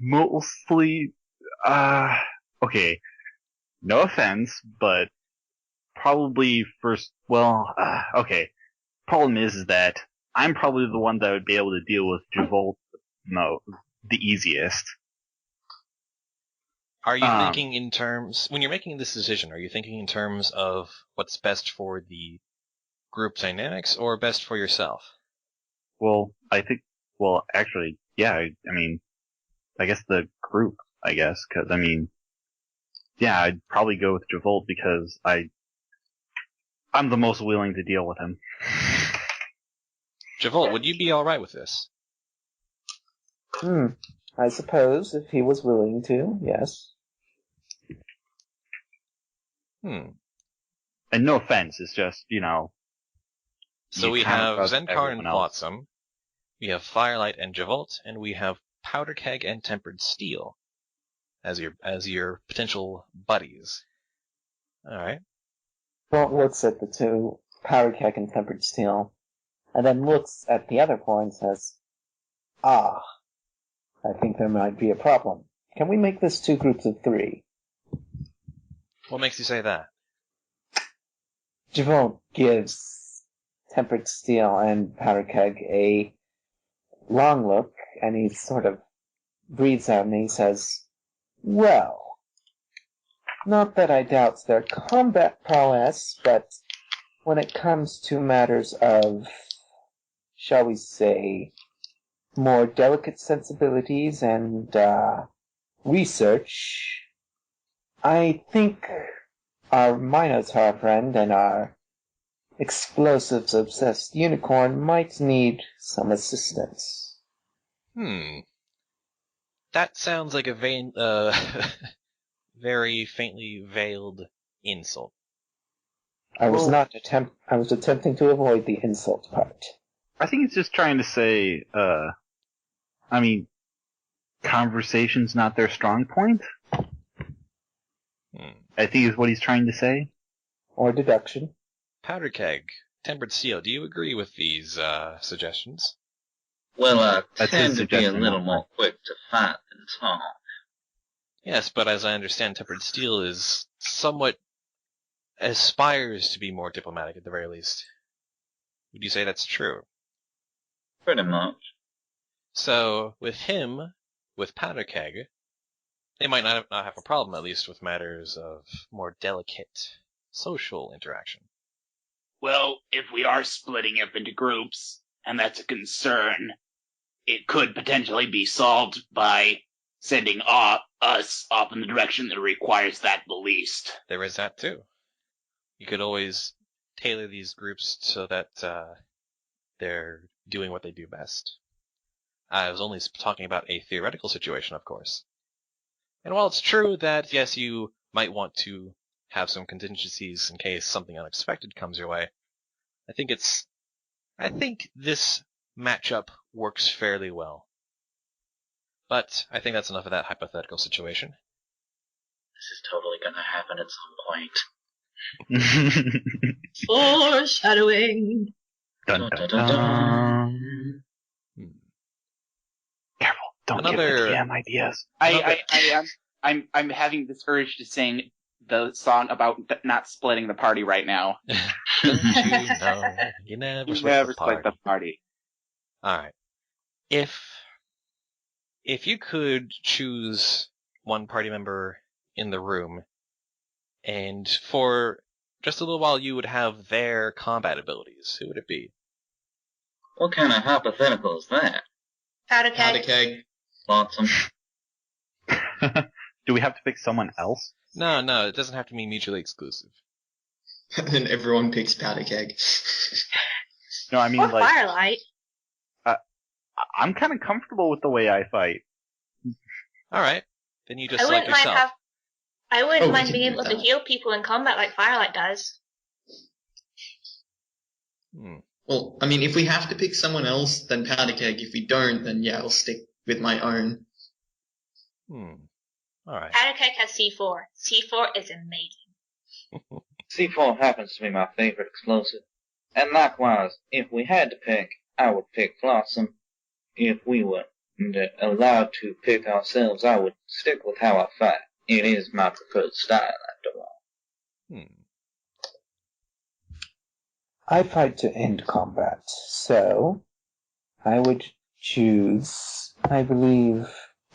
Mostly, okay. no offense, but probably first. Well, okay. Problem is that I'm probably the one that would be able to deal with Javolt the easiest. Are you thinking in terms, when you're making this decision, are you thinking in terms of what's best for the group dynamics or best for yourself? Well, actually, yeah, I mean, I guess the group, because, I mean, yeah, I'd probably go with Javolt because I'm the most willing to deal with him. Javolt, would you be alright with this? I suppose, if he was willing to, yes. And no offense, it's just, So we have Zenkarn and Flotsam, we have Firelight and Javolt, and we have Powderkeg and Tempered Steel as your potential buddies. Alright. Bolt looks at the two, Powderkeg and Tempered Steel, and then looks at the other four and says, I think there might be a problem. Can we make this 2 groups of 3? What makes you say that? Javolt gives Tempered Steel and Powderkeg a long look, and he sort of breathes out and he says, well, not that I doubt their combat prowess, but when it comes to matters of, shall we say, more delicate sensibilities and research, I think our Minotaur friend and our explosives-obsessed unicorn might need some assistance. That sounds like a very faintly veiled insult. I was attempting to avoid the insult part. I think it's just trying to say, conversation's not their strong point. I think is what he's trying to say. Or deduction. Powderkeg, Tempered Steel, do you agree with these suggestions? Well, I tend to be a little more quick to fight than talk. Yes, but as I understand, Tempered Steel is somewhat aspires to be more diplomatic at the very least. Would you say that's true? Pretty much. So, with Powderkeg, they might not have a problem, at least with matters of more delicate social interaction. Well, if we are splitting up into groups, and that's a concern, it could potentially be solved by sending us off in the direction that requires that the least. There is that too. You could always tailor these groups so that they're doing what they do best. I was only talking about a theoretical situation, of course. And while it's true that, yes, you might want to have some contingencies in case something unexpected comes your way, I think this matchup works fairly well. But I think that's enough of that hypothetical situation. This is totally gonna happen at some point. Foreshadowing. Dun, dun, dun, dun. Careful, don't give the DM ideas. I'm having this urge to sing the song about not splitting the party right now. Don't you know? You never split the party. Alright. If you could choose one party member in the room, and for just a little while you would have their combat abilities, who would it be? What kind of hypothetical is that? Powderkeg. Flotsam. Do we have to pick someone else? No, it doesn't have to be mutually exclusive. Then everyone picks Powderkeg. No, I mean, or Firelight. I'm kind of comfortable with the way I fight. Alright. Then you just select yourself. I wouldn't mind being able to heal people in combat like Firelight does. Well, I mean, if we have to pick someone else, then Powderkeg. If we don't, then yeah, I'll stick with my own. Alright. Powderkeg has C4. C4 is amazing. C4 happens to be my favorite explosive. And likewise, if we had to pick, I would pick Flotsam. If we were allowed to pick ourselves, I would stick with how I fight. It is my preferred style, I all. I fight to end combat, so I would choose, I believe,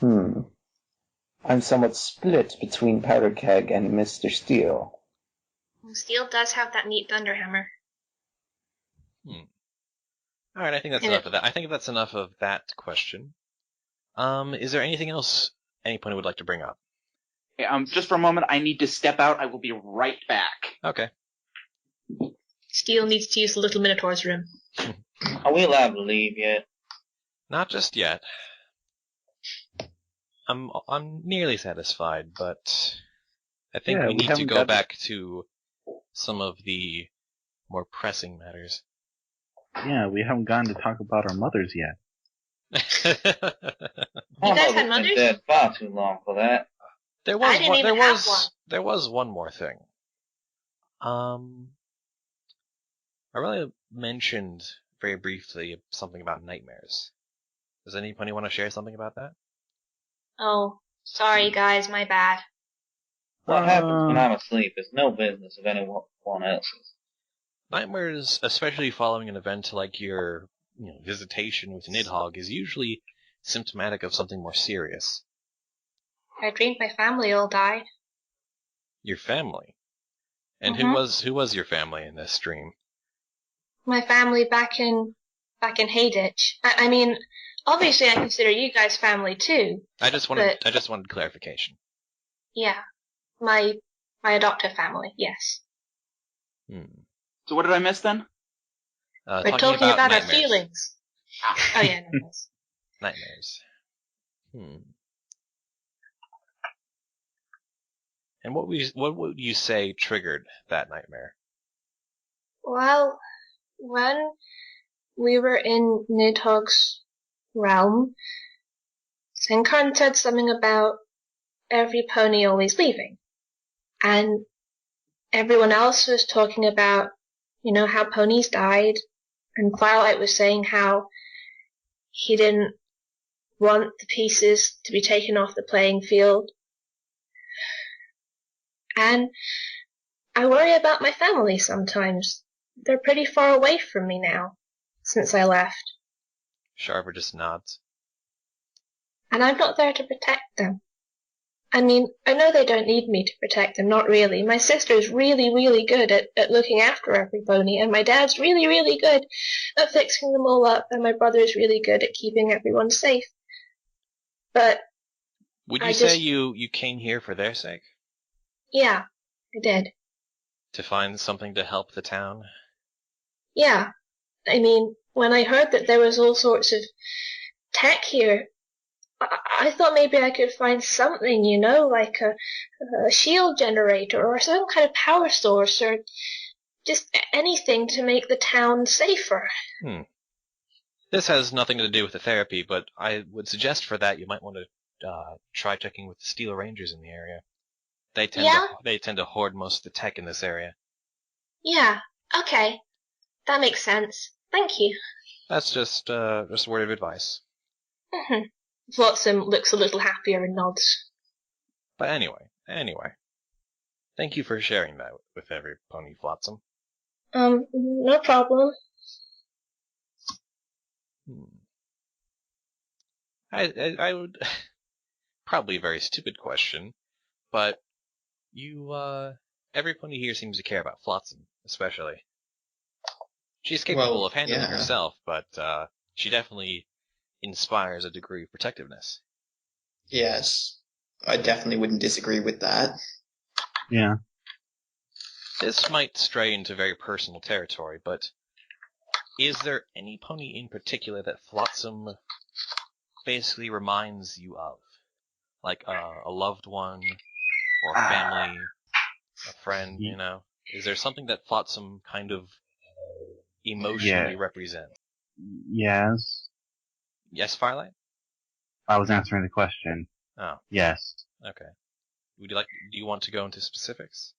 I'm somewhat split between Powder Keg and Mr. Steel. Steel does have that neat thunderhammer. Alright, I think that's enough of that. I think that's enough of that question. Is there anything else any pony would like to bring up? Okay, just for a moment, I need to step out. I will be right back. Okay. Steel needs to use the little Minotaur's room. Are we allowed to leave yet? Not just yet. I'm nearly satisfied, but I think we need to go back to some of the more pressing matters. Yeah, we haven't gotten to talk about our mothers yet. You guys had mothers? Been dead far too long for that. There was one more thing. I really mentioned very briefly something about nightmares. Does anybody want to share something about that? Oh, sorry guys, my bad. What happens when I'm asleep is no business of anyone else's. Nightmares, especially following an event like your visitation with Nidhogg, is usually symptomatic of something more serious. I dreamed my family all died. Your family? And who was your family in this dream? My family back in Hayditch. I mean, obviously I consider you guys family too. I just wanted clarification. Yeah. My adoptive family, yes. So what did I miss then? We're talking about our feelings. Oh yeah, nightmares. Nightmares. And what would you say triggered that nightmare? Well, when we were in Nidhogg's realm, Senkarn said something about every pony always leaving. And everyone else was talking about, how ponies died. And Firelight was saying how he didn't want the pieces to be taken off the playing field. And I worry about my family sometimes. They're pretty far away from me now, since I left. Sharper just nods. And I'm not there to protect them. I mean, I know they don't need me to protect them, not really. My sister's really, really good at looking after every pony, and my dad's really, really good at fixing them all up, and my brother's really good at keeping everyone safe. But would you say you came here for their sake? Yeah, I did. To find something to help the town? Yeah. I mean, when I heard that there was all sorts of tech here, I thought maybe I could find something, like a shield generator or some kind of power source or just anything to make the town safer. This has nothing to do with the therapy, but I would suggest for that you might want to try checking with the Steel Rangers in the area. They tend to hoard most of the tech in this area. Yeah, okay. That makes sense. Thank you. That's just a word of advice. Flotsam looks a little happier and nods. But anyway. Thank you for sharing that with every pony, Flotsam. No problem. I would... Probably a very stupid question, but every pony here seems to care about Flotsam, especially. She's capable of handling herself, but she definitely inspires a degree of protectiveness. Yes, I definitely wouldn't disagree with that. Yeah. This might stray into very personal territory, but is there any pony in particular that Flotsam basically reminds you of? Like a loved one, or a family, a friend, Is there something that Flotsam kind of emotionally represents? Yes. Yes, Firelight? I was answering the question. Oh. Yes. Okay. Do you want to go into specifics?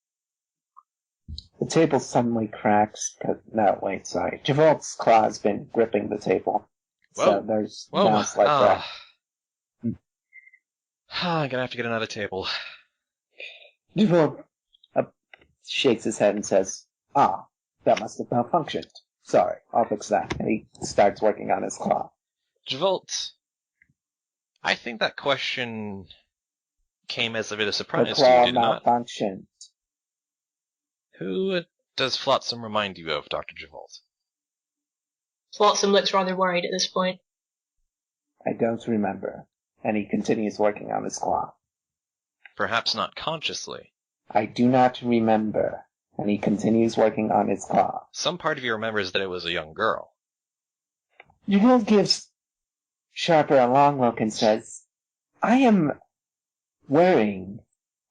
The table suddenly cracks. No, wait, sorry. Javolt's claw has been gripping the table. Whoa. So there's now a slight crack. I'm gonna have to get another table. Javolt shakes his head and says, that must have malfunctioned. Sorry, I'll fix that. And he starts working on his claw. Javolt, I think that question came as a bit of surprise to the claw you, did it not? malfunctioned. Who does Flotsam remind you of, Dr. Javolt? Flotsam looks rather worried at this point. I don't remember. And he continues working on his claw. Perhaps not consciously. I do not remember. And he continues working on his claw. Some part of you remembers that it was a young girl. Javolt gives Sharper a long look and says, I am wearing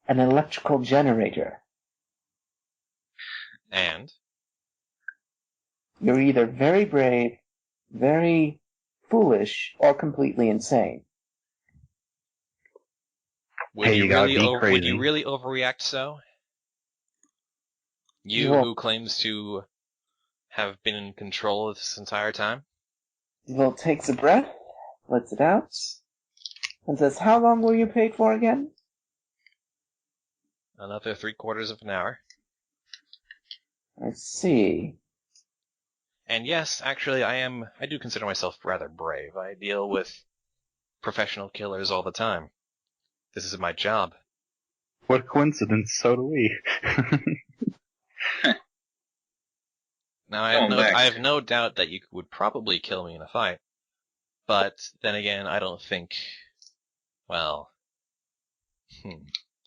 an electrical generator. And? You're either very brave, very foolish, or completely insane. Would you really overreact so? You who claims to have been in control this entire time? Javolt takes a breath, lets it out, and says, how long were you paid for again? Another 3/4 of an hour. I see. And yes, actually, I do consider myself rather brave. I deal with professional killers all the time. This is my job. What coincidence, so do we. Now, I have no doubt that you would probably kill me in a fight. But, then again, I don't think... Well...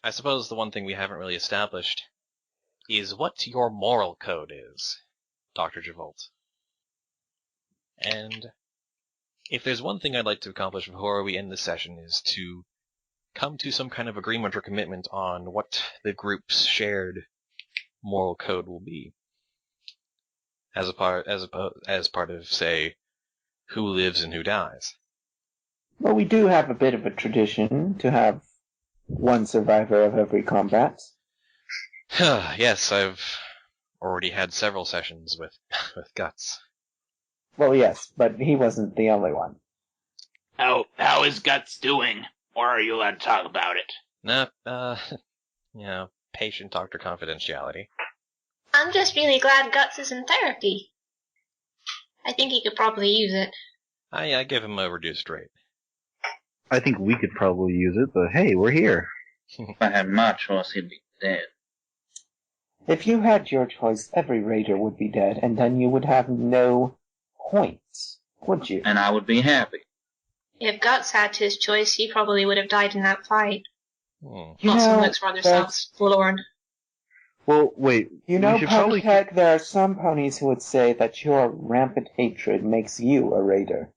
I suppose the one thing we haven't really established is what your moral code is, Dr. Javolt. And if there's one thing I'd like to accomplish before we end this session is to come to some kind of agreement or commitment on what the group's shared moral code will be. As part of, say, who lives and who dies. Well, we do have a bit of a tradition to have one survivor of every combat. Yes, I've already had several sessions with Guts. Well, yes, but he wasn't the only one. How is Guts doing? Or are you allowed to talk about it? No, patient doctor confidentiality. I'm just really glad Guts is in therapy. I think he could probably use it. I give him a reduced rate. I think we could probably use it, but hey, we're here. If I had my choice, he'd be dead. If you had your choice, every raider would be dead, and then you would have no points, would you? And I would be happy. If Guts had his choice, he probably would have died in that fight. Flotsam looks rather forlorn. Well, wait. Powderkeg, there are some ponies who would say that your rampant hatred makes you a raider.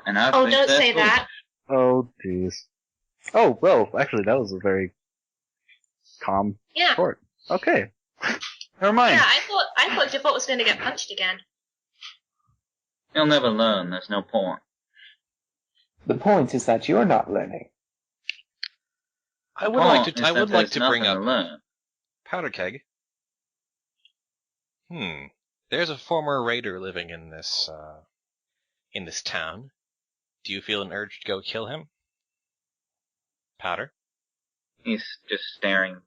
And I don't say that. Oh, jeez. Oh, well, actually, that was a very calm report. Okay. Never mind. Yeah, I thought Javolt was going to get punched again. He'll never learn. There's no point. The point is that you're not learning. I would like to bring up Powderkeg. There's a former raider living in this town. Do you feel an urge to go kill him? Powder? He's just staring,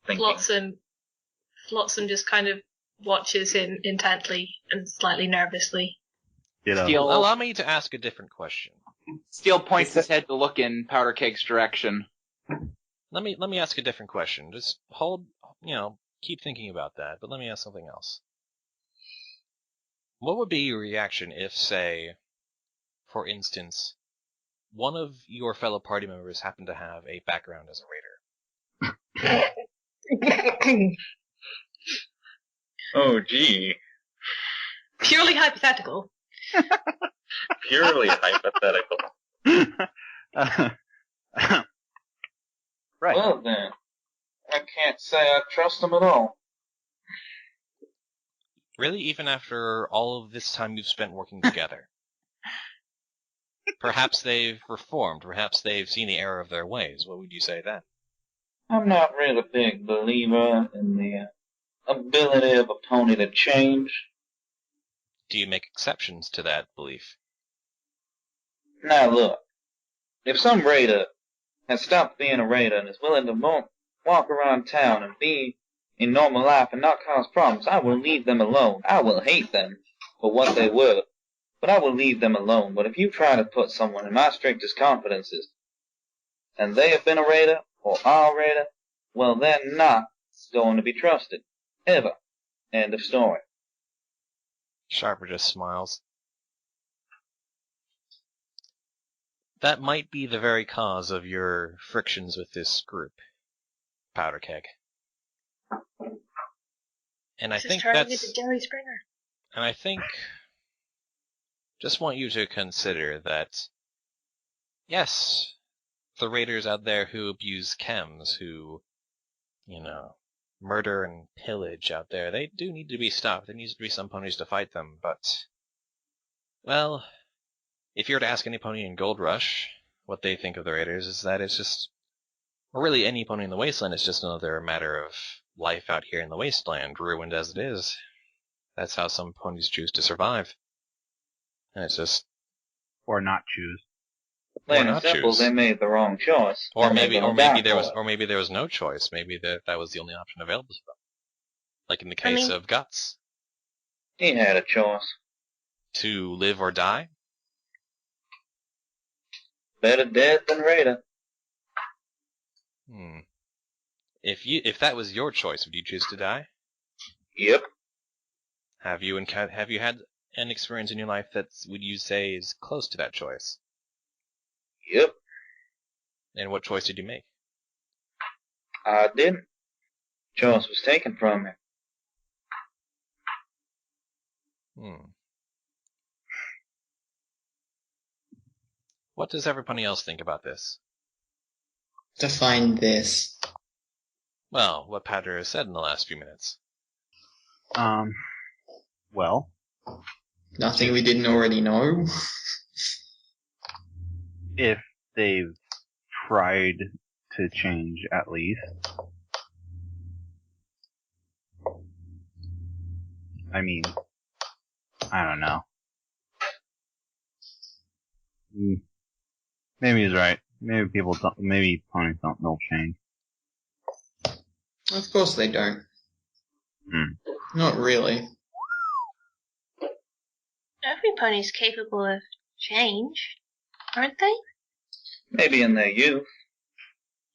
thinking. Flotsam just kind of watches him intently and slightly nervously. Steel, allow me to ask a different question. Steel points his head to look in Powderkeg's direction. Let me ask a different question. Just keep thinking about that, but let me ask something else. What would be your reaction if, say, for instance, one of your fellow party members happened to have a background as a raider? Oh, gee. Purely hypothetical. Purely hypothetical. Right. Well, then, I can't say I trust them at all. Really? Even after all of this time you've spent working together? Perhaps they've reformed. Perhaps they've seen the error of their ways. What would you say then? I'm not really a big believer in the ability of a pony to change. Do you make exceptions to that belief? Now look, if some raider has stopped being a raider and is willing to walk around town and be in normal life and not cause problems, I will leave them alone. I will hate them for what they were, but I will leave them alone. But if you try to put someone in my strictest confidences, and they have been a raider or are a raider, well, they're not going to be trusted. Ever. End of story. Sharper just smiles. That might be the very cause of your frictions with this group, Powder Keg. And I think that's... Jerry Springer. And I think... Just want you to consider that, yes, the raiders out there who abuse chems, who, murder and pillage out there, they do need to be stopped. There needs to be some ponies to fight them, but, well, if you were to ask any pony in Gold Rush what they think of the raiders, is that it's just, or really any pony in the Wasteland, it's just another matter of life out here in the Wasteland, ruined as it is. That's how some ponies choose to survive. And it's just... Or not choose. Plain and simple, they made the wrong choice. Or maybe there was no choice. Maybe that was the only option available to them. Like in the case of Guts. He had a choice. To live or die? Better dead than raider. If that was your choice, would you choose to die? Yep. Have you had an experience in your life that would you say is close to that choice? Yep. And what choice did you make? I didn't. Choice was taken from me. What does everybody else think about this? Define this. Well, what Patter has said in the last few minutes. Well. Nothing we didn't already know. If they've tried to change, at least. I mean, I don't know. Maybe he's right. Maybe ponies don't change. Of course they don't. Not really. Every pony's capable of change, aren't they? Maybe in their youth.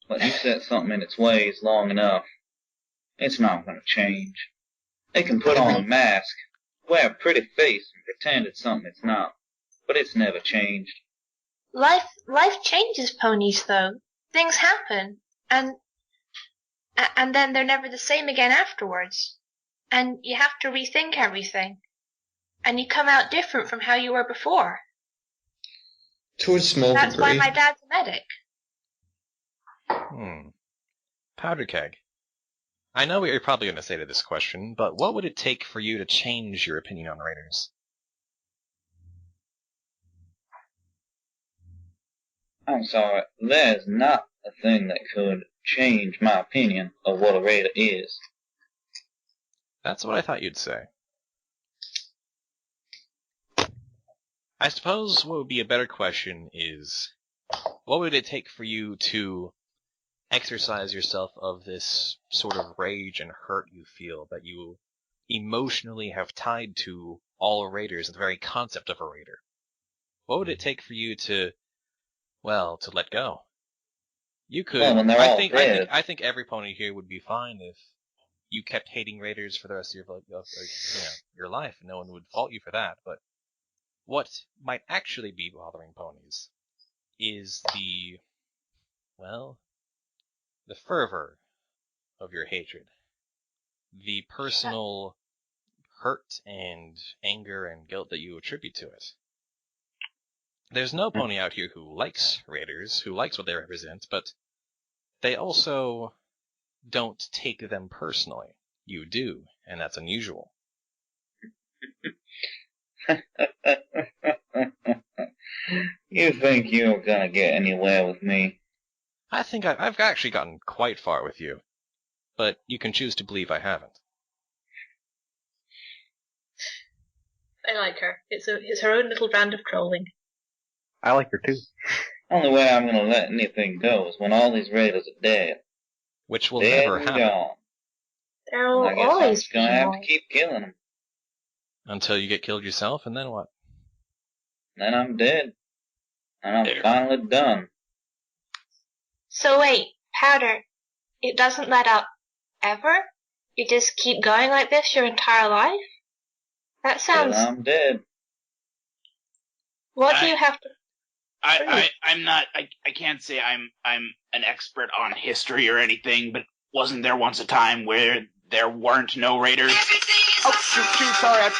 But you set something in its ways long enough, it's not going to change. They can put on a mask, wear a pretty face, and pretend it's something it's not. But it's never changed. Life changes ponies, though. Things happen, and then they're never the same again afterwards. And you have to rethink everything. And you come out different from how you were before. To a small That's degree. why my dad's a medic. Powder Keg. I know what you're probably going to say to this question, but what would it take for you to change your opinion on raiders? I'm sorry, there's not a thing that could change my opinion of what a raider is. That's what I thought you'd say. I suppose what would be a better question is, what would it take for you to exercise yourself of this sort of rage and hurt you feel that you emotionally have tied to all raiders and the very concept of a raider? What would it take for you to let go? You could. Well, when they're all dead. I think every pony here would be fine if you kept hating raiders for the rest of your life. No one would fault you for that. But what might actually be bothering ponies is the fervor of your hatred, the personal hurt and anger and guilt that you attribute to it. There's no pony out here who likes raiders, who likes what they represent, but they also don't take them personally. You do, and that's unusual. You think you're gonna get anywhere with me? I think I've actually gotten quite far with you, but you can choose to believe I haven't. I like her. It's her own little brand of trolling. I like her too. Only way I'm gonna let anything go is when all these raiders are dead. Which will never happen. Gone. There'll I guess I'm always just gonna be have more. to keep killing them. Until you get killed yourself, and then what? Then I'm dead. And I'm finally done. So wait, Powder, it doesn't let up ever? You just keep going like this your entire life? That sounds... Till I'm dead. What do you have to... I'm not. I can't say I'm an expert on history or anything, but wasn't there once a time where there weren't no raiders? Oh, shoot, sorry.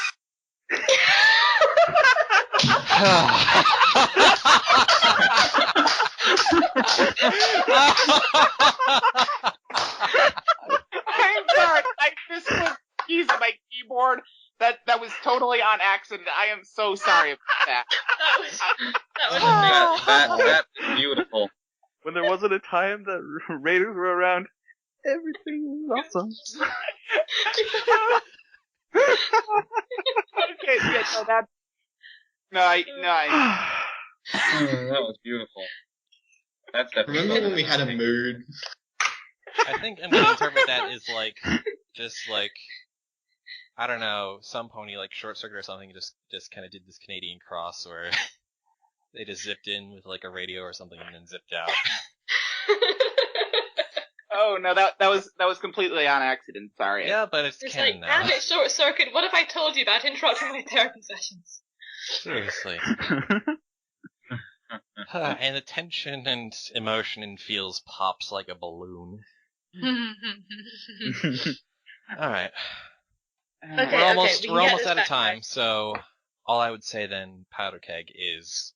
I'm sorry. I just put keys on my keyboard. That was totally on accident. I am so sorry about that. That's beautiful. When there wasn't a time that raiders were around, everything was awesome. Okay, yeah, no, that. No, I. That was beautiful. That's definitely. Remember when we had a mood? I think I'm gonna interpret that as just I don't know, some pony like Short Circuit or something just kind of did this Canadian cross where they just zipped in with like a radio or something and then zipped out. Oh no, that was completely on accident. Sorry. Yeah, but it's canon now. Damn it, Short Circuit, what have I told you about interrupting my therapy sessions? Seriously. And the tension and emotion and feels pops like a balloon. Alright. We're almost out of time, right. So all I would say then, Powder Keg, is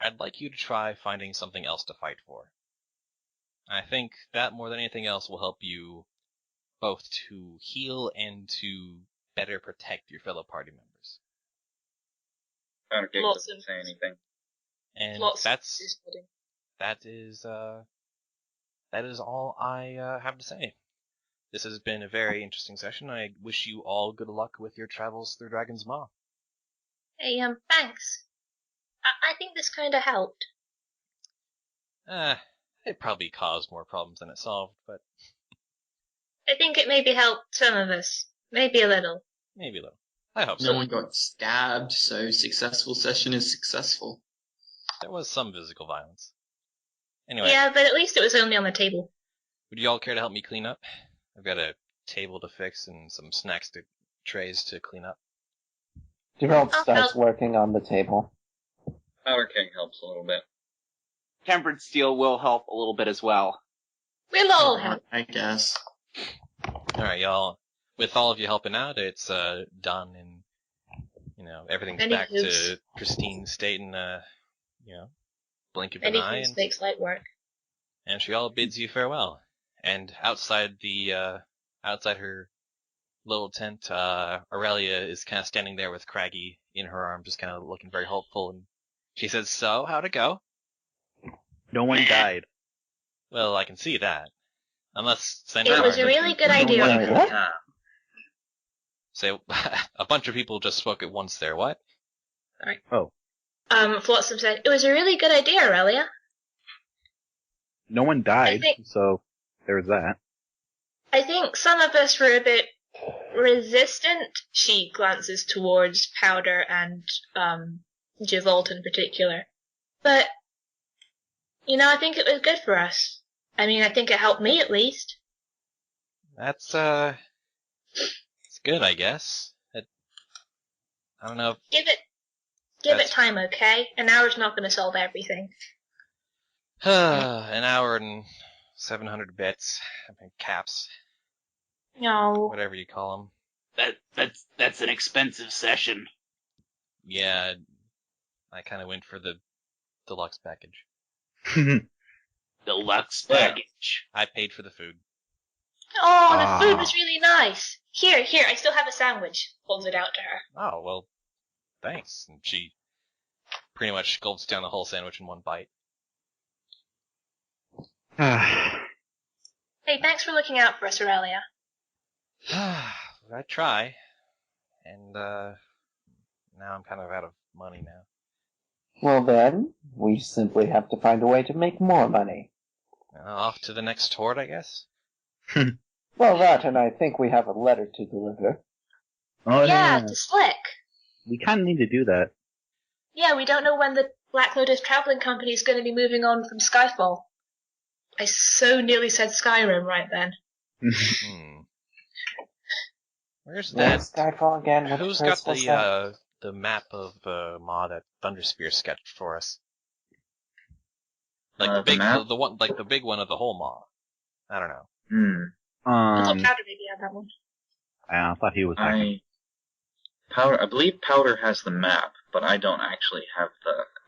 I'd like you to try finding something else to fight for. I think that more than anything else will help you both to heal and to better protect your fellow party members. Powder Keg doesn't say anything. And that is all I have to say. This has been a very interesting session. I wish you all good luck with your travels through Dragon's Maw. Hey, thanks. I think this kinda helped. It probably caused more problems than it solved, but... I think it maybe helped some of us. Maybe a little. Maybe a little. I hope so. No one got stabbed, so successful session is successful. There was some physical violence. Anyway. Yeah, but at least it was only on the table. Would you all care to help me clean up? I've got a table to fix and some trays to clean up. Gerald starts working on the table. Powder Keg helps a little bit. Tempered Steel will help a little bit as well. We'll all help. I guess. Alright, y'all. With all of you helping out, it's done and, everything's back to pristine state in blink of an eye. Anything makes light work. And she all bids you farewell. And outside her little tent, Aurelia is kind of standing there with Craggy in her arm, just kind of looking very hopeful. And she says, "So, how'd it go?" No one died. Well, I can see that. Unless It was a really good idea. Say, a bunch of people just spoke at once there. What? Sorry. Oh. Flotsam said, "It was a really good idea, Aurelia." No one died, so there's that. I think some of us were a bit resistant. She glances towards Powder and Javolt in particular. But, I think it was good for us. I mean, I think it helped me at least. That's, it's good, I guess. I don't know. Give it time, okay? An hour's not going to solve everything. An hour and 700 bits. I mean, caps. No. Whatever you call them. That's an expensive session. Yeah, I kind of went for the deluxe package. Deluxe package. I paid for the food. Oh, the food was really nice. Here, I still have a sandwich. Holds it out to her. Oh, well, thanks. And she pretty much gulps down the whole sandwich in one bite. Hey, thanks for looking out for us, Aurelia. I try. And, now I'm kind of out of money now. Well then, we simply have to find a way to make more money. Off to the next horde, I guess? Well, that, and I think we have a letter to deliver. Oh, Yeah, to Slick. We kind of need to do that. Yeah, we don't know when the Black Lotus Traveling Company is going to be moving on from Skyfall. I so nearly said Skyrim right then. Where's that? Skyfall again? Who's got the map of Ma that Thunderspear sketched for us? Like the big, the one, like the big one of the whole Ma. I don't know. I thought Powder maybe had that one. I thought he was. I believe Powder has the map, but I don't actually have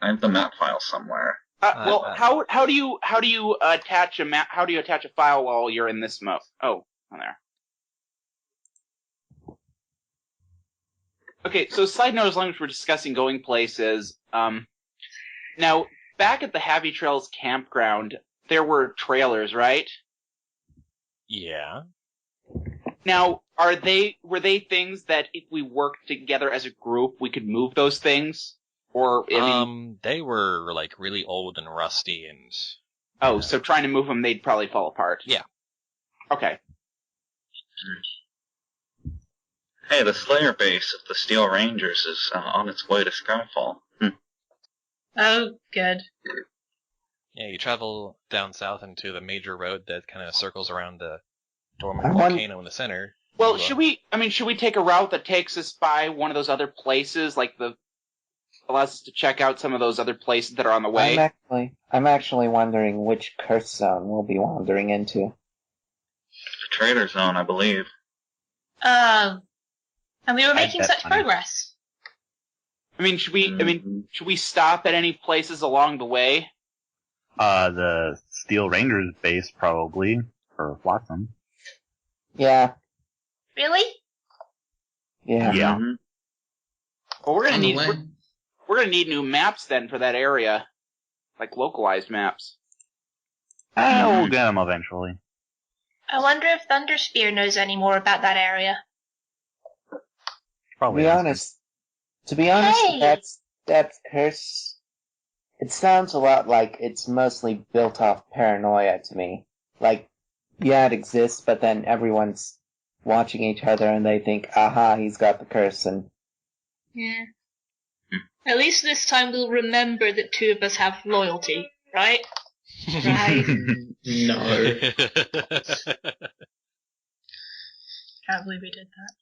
I have the map file somewhere. How do you attach a map? How do you attach a file while you're in this mode? Oh, on there. Okay, so side note, as long as we're discussing going places, now back at the Happy Trails campground, there were trailers, right? Yeah. Now, were they things that if we worked together as a group, we could move those things? Or, they were, like, really old and rusty and... Oh, so trying to move them, they'd probably fall apart. Yeah. Okay. Hey, the Slayer base of the Steel Rangers is on its way to Skyfall. Oh, good. Yeah, you travel down south into the major road that kind of circles around the dormant volcano in the center. Well, should we take a route that takes us by one of those other places, like allows us to check out some of those other places that are on the way? I'm actually wondering which curse zone we'll be wandering into. The Trader Zone, I believe. And we were making such progress. Should we stop at any places along the way? The Steel Rangers base, probably, for Flotsam. Yeah. Really? Yeah. Yeah. Mm-hmm. Well, we're gonna need new maps then for that area, like localized maps. We'll get them eventually. I wonder if Thunderspear knows any more about that area. Probably. To be honest, Hey! that curse. It sounds a lot like it's mostly built off paranoia to me. Like, yeah, it exists, but then everyone's watching each other and they think, aha, he's got the curse, and... Yeah. At least this time we'll remember that two of us have loyalty, right? Right. No. Can't believe we did that.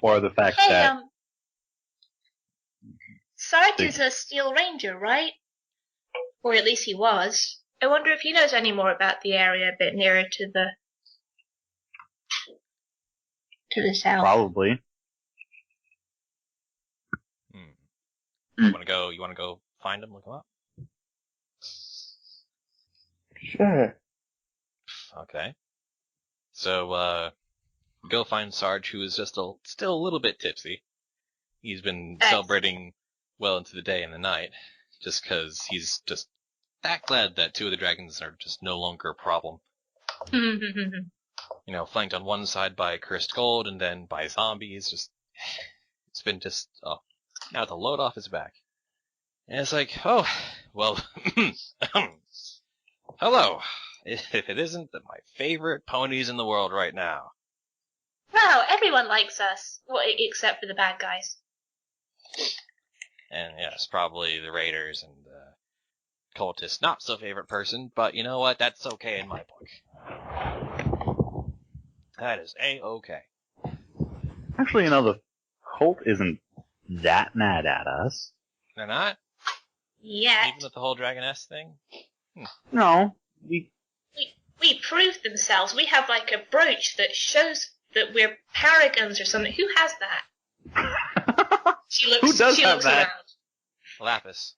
Or the fact that... Sarge is a Steel Ranger, right? Or at least he was. I wonder if he knows any more about the area a bit nearer to the south. Probably. You wanna go find him, look him up? Sure. Okay. So, go find Sarge, who is just still a little bit tipsy. He's been celebrating well into the day and the night, just because he's just that glad that two of the dragons are just no longer a problem. Flanked on one side by cursed gold and then by zombies. It's been now the load off his back. And it's like, oh, well, hello. If it isn't my favorite ponies in the world right now. Wow, everyone likes us. Well, except for the bad guys. And yes, probably the raiders and the cultists, not so favorite person, but you know what? That's okay in my book. That is A-okay. Actually, the cult isn't that mad at us. They're not? Yet. Even with the whole Dragoness thing? No. We proved themselves. We have like a brooch that shows that we're paragons or something. Who has that? Who does have that? Around. Lapis.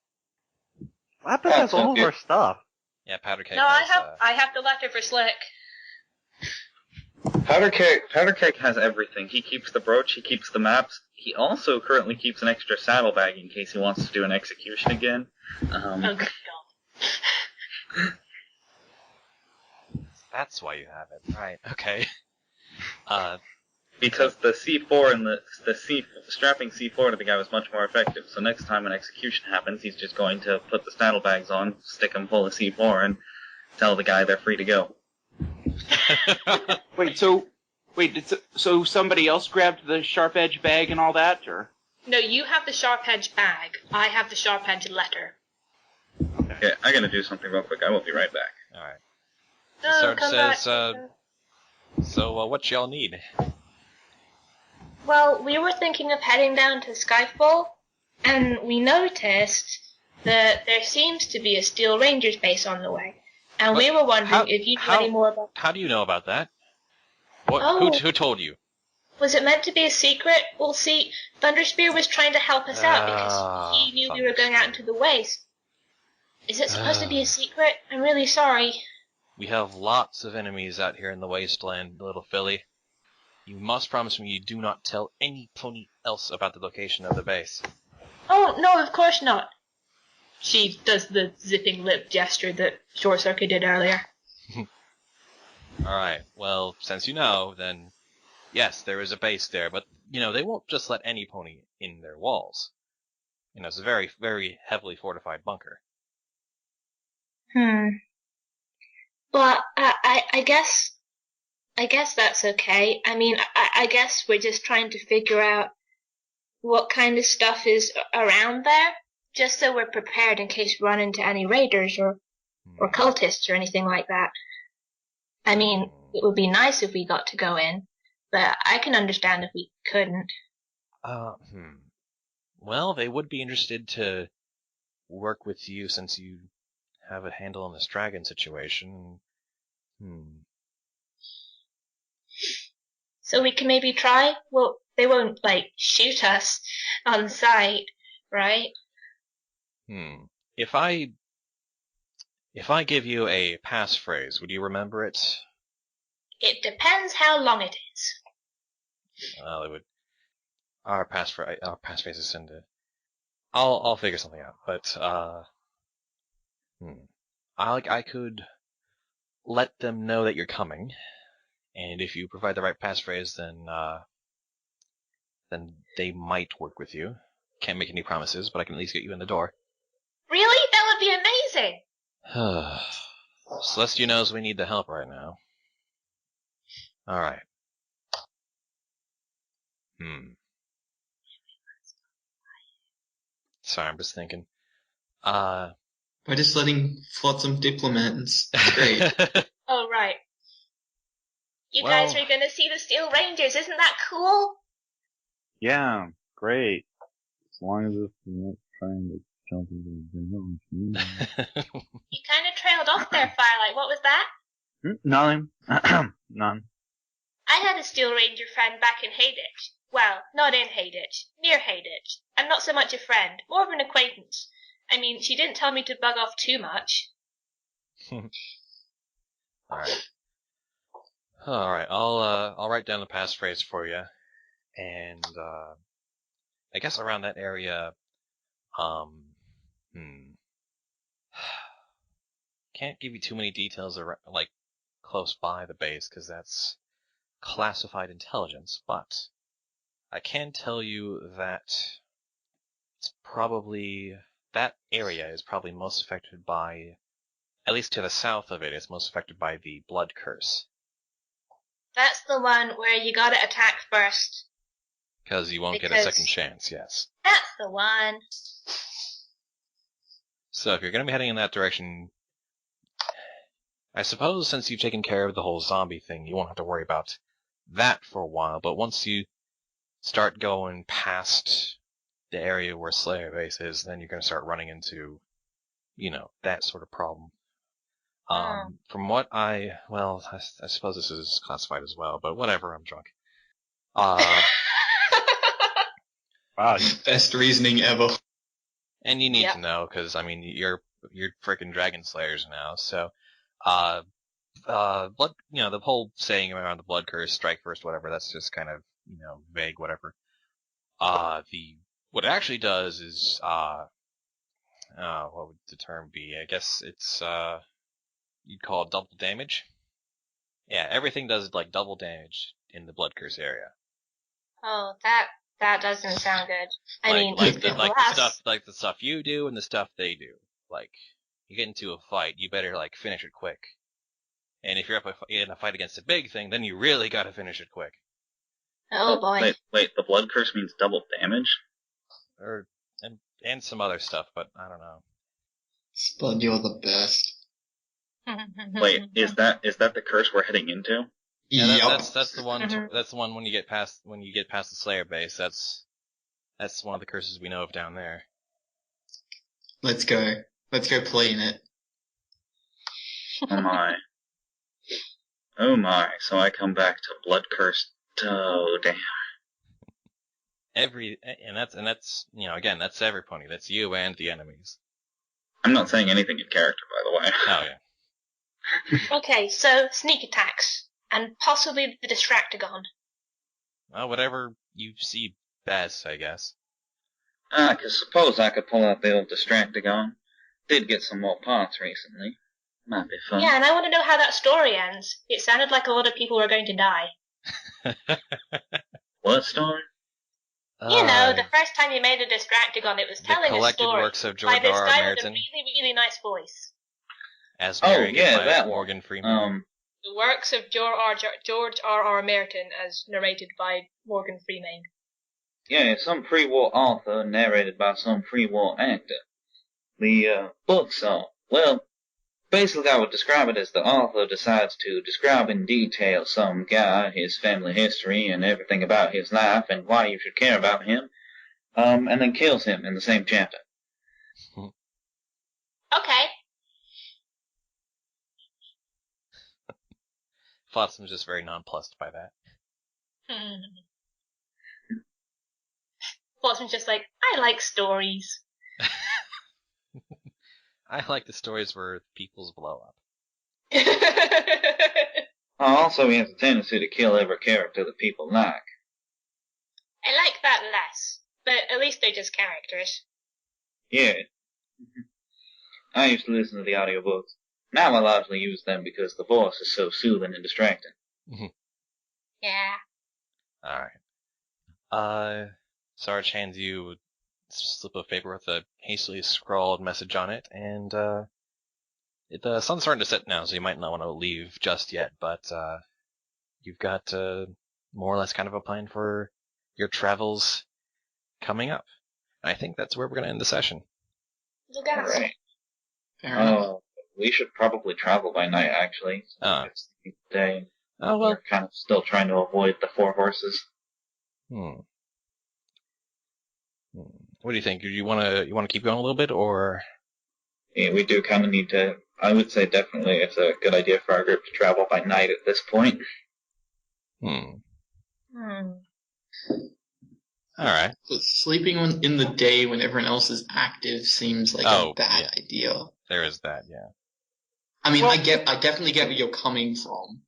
Lapis has all of our stuff. Yeah, Powder Cake. No, I have the letter for Slick. Powder Cake has everything. He keeps the brooch, he keeps the maps. He also currently keeps an extra saddlebag in case he wants to do an execution again. Oh, good God. That's why you have it. Right, okay. Because the C4 and the strapping C4 to the guy was much more effective. So next time an execution happens, he's just going to put the saddlebags on, stick them full of C4, and tell the guy they're free to go. So somebody else grabbed the sharp edge bag and all that, or? No, you have the sharp edge bag. I have the sharp edge letter. Okay, I gotta do something real quick. I will be right back. Alright. No, Sarge come says, back. so what y'all need? Well, we were thinking of heading down to Skyfall, and we noticed that there seems to be a Steel Rangers base on the way. And we were wondering if you knew any more about... How do you know about that? What? Who told you? Was it meant to be a secret? Well, see, Thunderspear was trying to help us out because he knew we were going out into the waste. Is it supposed to be a secret? I'm really sorry. We have lots of enemies out here in the wasteland, little Philly. You must promise me you do not tell any pony else about the location of the base. Oh, no, of course not. She does the zipping lip gesture that Short Circuit did earlier. Alright, well, since you know, then yes, there is a base there, but, they won't just let any pony in their walls. It's a very, very heavily fortified bunker. Well, I guess that's okay. I mean, I guess we're just trying to figure out what kind of stuff is around there, just so we're prepared in case we run into any raiders or cultists or anything like that. I mean, it would be nice if we got to go in, but I can understand if we couldn't. Well, they would be interested to work with you since you have a handle on this dragon situation. So we can maybe try? Well, they won't, shoot us on sight, right? If I give you a passphrase, would you remember it? It depends how long it is. Well, it would. Our passphrases tend to. I'll figure something out, but I could let them know that you're coming, and if you provide the right passphrase, then they might work with you. Can't make any promises, but I can at least get you in the door. Really? That would be amazing! Celestia knows we need the help right now. Alright. Sorry, I'm just thinking. By just letting Flotsam diplomats. That's great. Oh, right. You guys are gonna see the Steel Rangers, isn't that cool? Yeah, great. As long as it's not trying to jump into the ground. You kind of trailed off there, Firelight. What was that? Nothing. None. I had a Steel Ranger friend back in Hayditch. Well, not in Hayditch. Near Hayditch. I'm not so much a friend, more of an acquaintance. I mean, she didn't tell me to bug off too much. Alright, I'll write down the passphrase for you. And, I guess around that area, can't give you too many details around, close by the base, because that's classified intelligence, but I can tell you that that area is probably most affected by, at least to the south of it, it's most affected by the blood curse. That's the one where you gotta attack first. Because you won't get a second chance, yes. That's the one. So if you're going to be heading in that direction, I suppose since you've taken care of the whole zombie thing, you won't have to worry about that for a while, but once you start going past the area where Slayer Base is, then you're going to start running into, that sort of problem. From what I suppose this is classified as well, but whatever, I'm drunk. Wow, best reasoning ever. And you need to know, because, you're freaking Dragon Slayers now, so, blood, the whole saying around the blood curse, strike first, whatever, that's just kind of, vague, whatever. What it actually does is, what would the term be? I guess it's, you'd call it double damage. Yeah, everything does, double damage in the blood curse area. Oh, that doesn't sound good. The stuff you do and the stuff they do. You get into a fight, you better, finish it quick. And if you're up in a fight against a big thing, then you really gotta finish it quick. Oh boy. Wait, the blood curse means double damage? And some other stuff, but I don't know. Spud, you're the best. Wait, is that the curse we're heading into? Yeah, Yep. that's the one. That's the one when you get past the Slayer base. That's one of the curses we know of down there. Let's go. Let's go play in it. Oh my. Oh my. So I come back to blood curse. Oh damn. And that's again, that's every pony. That's you and the enemies. I'm not saying anything in character, by the way. Oh yeah. Okay, so sneak attacks and possibly the Distractagon. Well, whatever you see best, I guess. I could suppose I could pull out the old Distractagon. Did get some more parts recently. Might be fun. Yeah, and I want to know how that story ends. It sounded like a lot of people were going to die. What story? You know, the first time you made a Distractagon, it was telling a story. The collected works of George by this R. guy Martin. with a really, really nice voice. As narrated by that Morgan Freeman. The works of George R. Martin, as narrated by Morgan Freeman. Yeah, some pre-war author narrated by some pre-war actor. The books are, well, basically I would describe it as the author decides to describe in detail some guy, his family history, and everything about his life, and why you should care about him, and then kills him in the same chapter. Okay. Flotsam's just very nonplussed by that. Flotsam's just like, I like stories. I like the stories where people's blow up. Also, he has a tendency to kill every character that people like. I like that less, but at least they're just characters. Yeah. I used to listen to the audiobooks. Now I largely use them because the voice is so soothing and distracting. Yeah. Alright. Sarge hands you a slip of paper with a hastily scrawled message on it, and the sun's starting to set now, so you might not want to leave just yet, but you've got more or less kind of a plan for your travels coming up. I think that's where we're going to end the session. Look at us. Right. We should probably travel by night, actually. It's the day. Oh, well. We're kind of still trying to avoid the 4 horses. What do you think? Do you want to keep going a little bit, or? Yeah, we do kind of need to. I would say definitely it's a good idea for our group to travel by night at this point. Alright. But sleeping in the day when everyone else is active seems like a bad idea. There is that, yeah. I mean, I definitely get where you're coming from.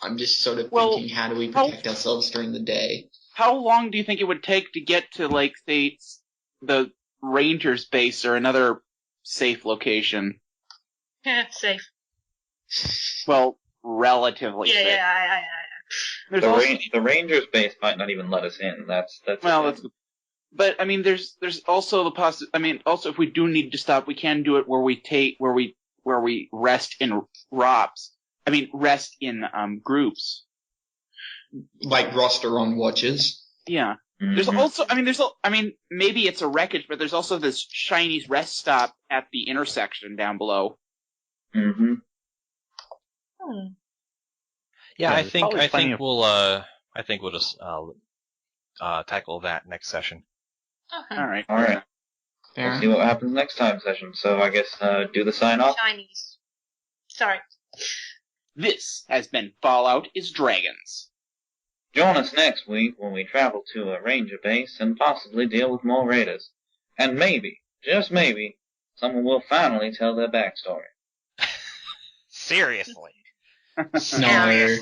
I'm just sort of thinking, how do we protect ourselves during the day? How long do you think it would take to get to, like, say, the Rangers base or another safe location? Yeah, safe. Well, relatively safe. Yeah. The Rangers base might not even let us in. That's but I mean, there's also the also if we do need to stop, we can do it where we rest in rest in groups. Like roster on watches. Yeah. Mm-hmm. There's also, maybe it's a wreckage, but there's also this Chinese rest stop at the intersection down below. Mm-hmm. Yeah, I think we'll just tackle that next session. Okay. All right. We'll see what happens next time session. So I guess do the sign off. Chinese. Sorry. This has been Fallout is Dragons. Join us next week when we travel to a ranger base and possibly deal with more raiders. And maybe, just maybe, someone will finally tell their backstory. Seriously. No.